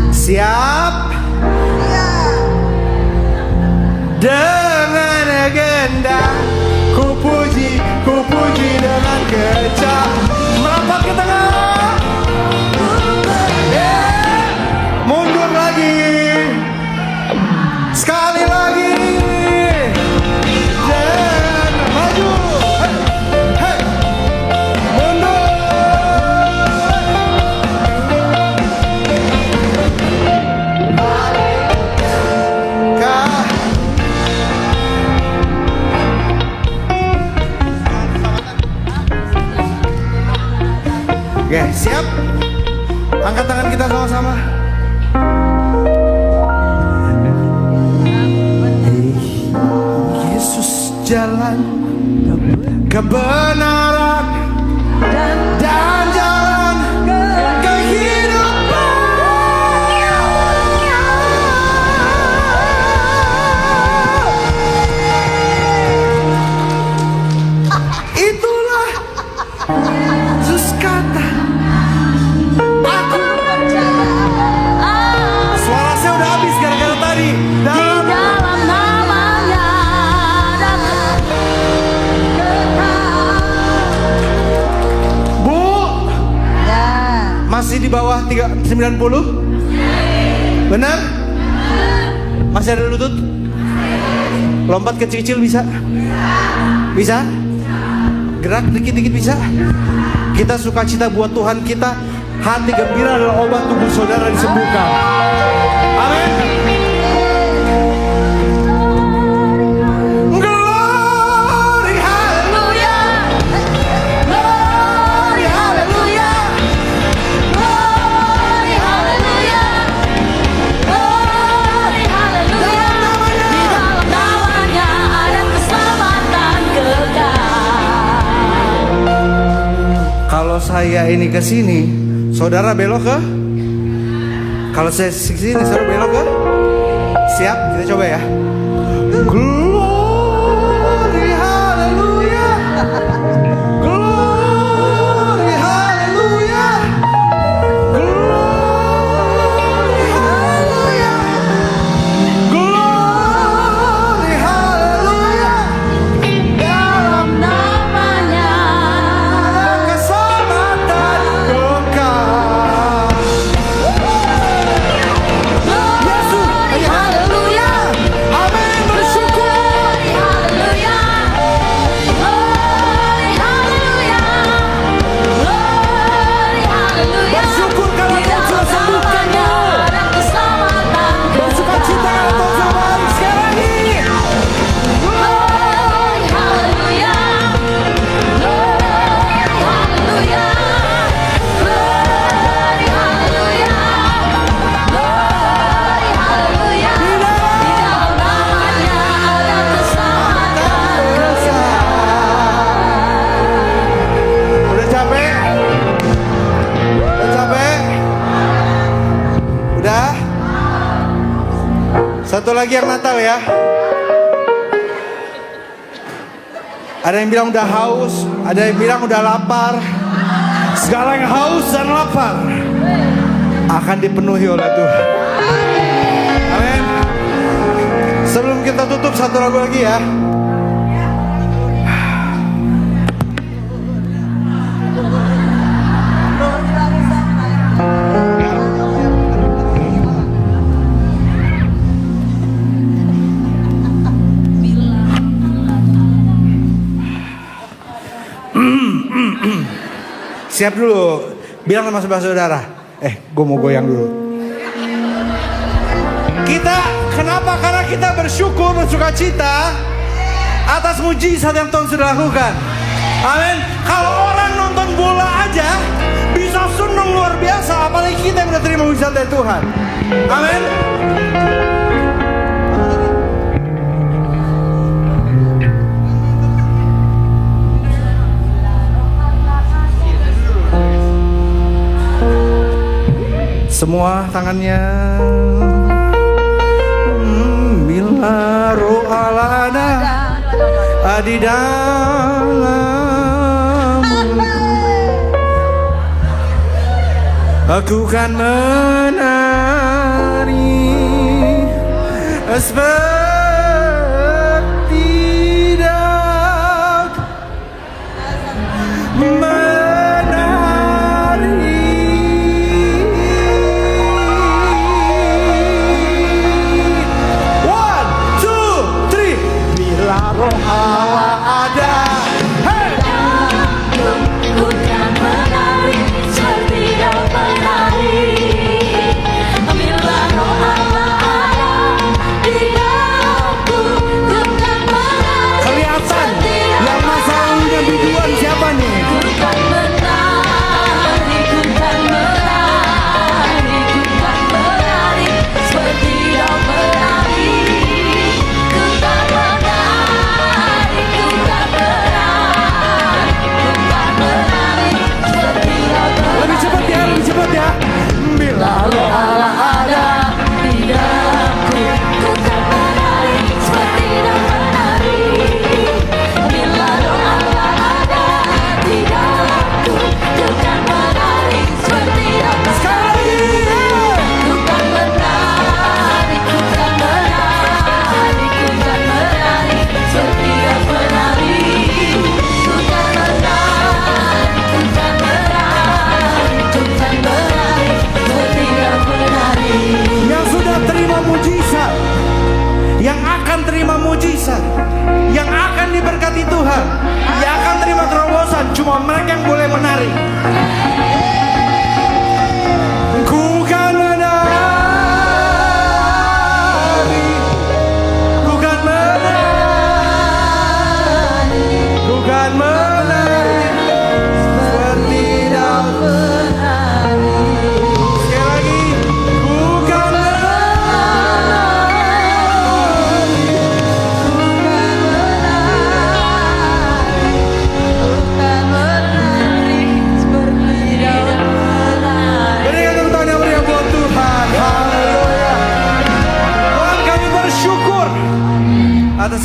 Siap? Dengan gendang ku puji dengan kecap. Merapat ke tengah. Mundur lagi. Oke, siap? Angkat tangan kita sama-sama. Yesus jalan kebenaran dan jalan kehidupan. Itulah Yesus kata, aku suara saya udah habis gara-gara tadi. Dalam namanya Bu, masih di bawah 90? Benar? Masih ada lutut? Lompat kecil-kecil bisa? Bisa? Gerak dikit-dikit bisa? Kita sukacita buat Tuhan kita. Hati gembira adalah obat tubuh saudara disembuhkan. Amin. Glory haleluya. Glory haleluya. Glory haleluya. Glory haleluya. Di dalam namanya ada keselamatan kekal. Kalau saya ini ke sini, saudara belok ke? Kalau saya ke sini, saudara belok ke? Siap? Kita coba ya. Glory haleluya. Glory haleluya. Glory haleluya. Glory haleluya. Dalam namanya keselamatan kekal. Yesus, haleluya. Amin, bersyukur. haleluya. Glory haleluya. Glory haleluya. Bersyukur karena Tuhan sudah sembuhkanmu. Ada keselamatan Bersukacita karena Tuhan sudah baik sekarang ini. Glory haleluya. Glory haleluya. Glory haleluya. Glory haleluya. Di dalam namanya ada keselamatan Udah capek? Udah capek? Udah? Satu lagi yang Natal ya. Ada yang bilang udah haus, ada yang bilang udah lapar. Segala yang haus dan lapar akan dipenuhi oleh Tuhan. Amin. Sebelum kita tutup, satu lagu lagi ya. Siap dulu. Bilang sama sebelah saudara. Gue mau goyang dulu. Kita, kenapa? Karena kita bersyukur, bersukacita atas mujizat yang Tuhan sudah lakukan. Amin. Kalau orang nonton bola aja bisa senang luar biasa, apalagi kita yang udah terima mujizat dari Tuhan. Amin. Semua tangannya. Bila roh Allah ada di dalam, aku kan menari seperti Daud. Roh Allah ada, hey! Ku kan menari seperti Daud menari. Bila roh Allah ada di dalamku, ku kan menari. Kelihatan yang masa lalunya biduan siapa nih?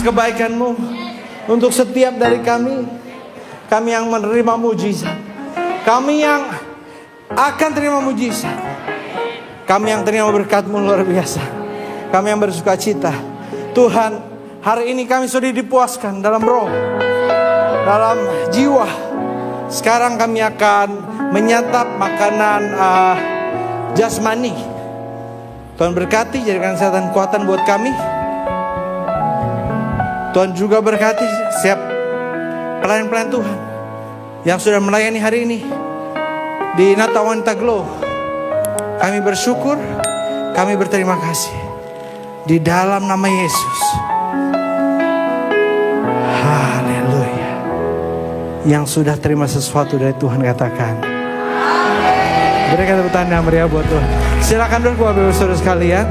kebaikan-Mu untuk setiap dari kami. Kami yang menerima mujizat, kami yang akan terima mujizat, kami yang terima berkat-Mu luar biasa, kami yang bersuka cita. Tuhan, hari ini kami sudah dipuaskan dalam roh, dalam jiwa. Sekarang kami akan menyantap makanan jasmani. Tuhan berkati, jadikan kesehatan kekuatan buat kami. Tuhan juga berkati setiap pelayan-pelayan Tuhan yang sudah melayani hari ini di Natal Wanita Glow. Kami bersyukur, kami berterima kasih di dalam nama Yesus. Haleluya. Yang sudah terima sesuatu dari Tuhan katakan. Berikan tepuk tangan yang meriah buat Tuhan. Silakan duduk Bapak Ibu Saudara sekalian.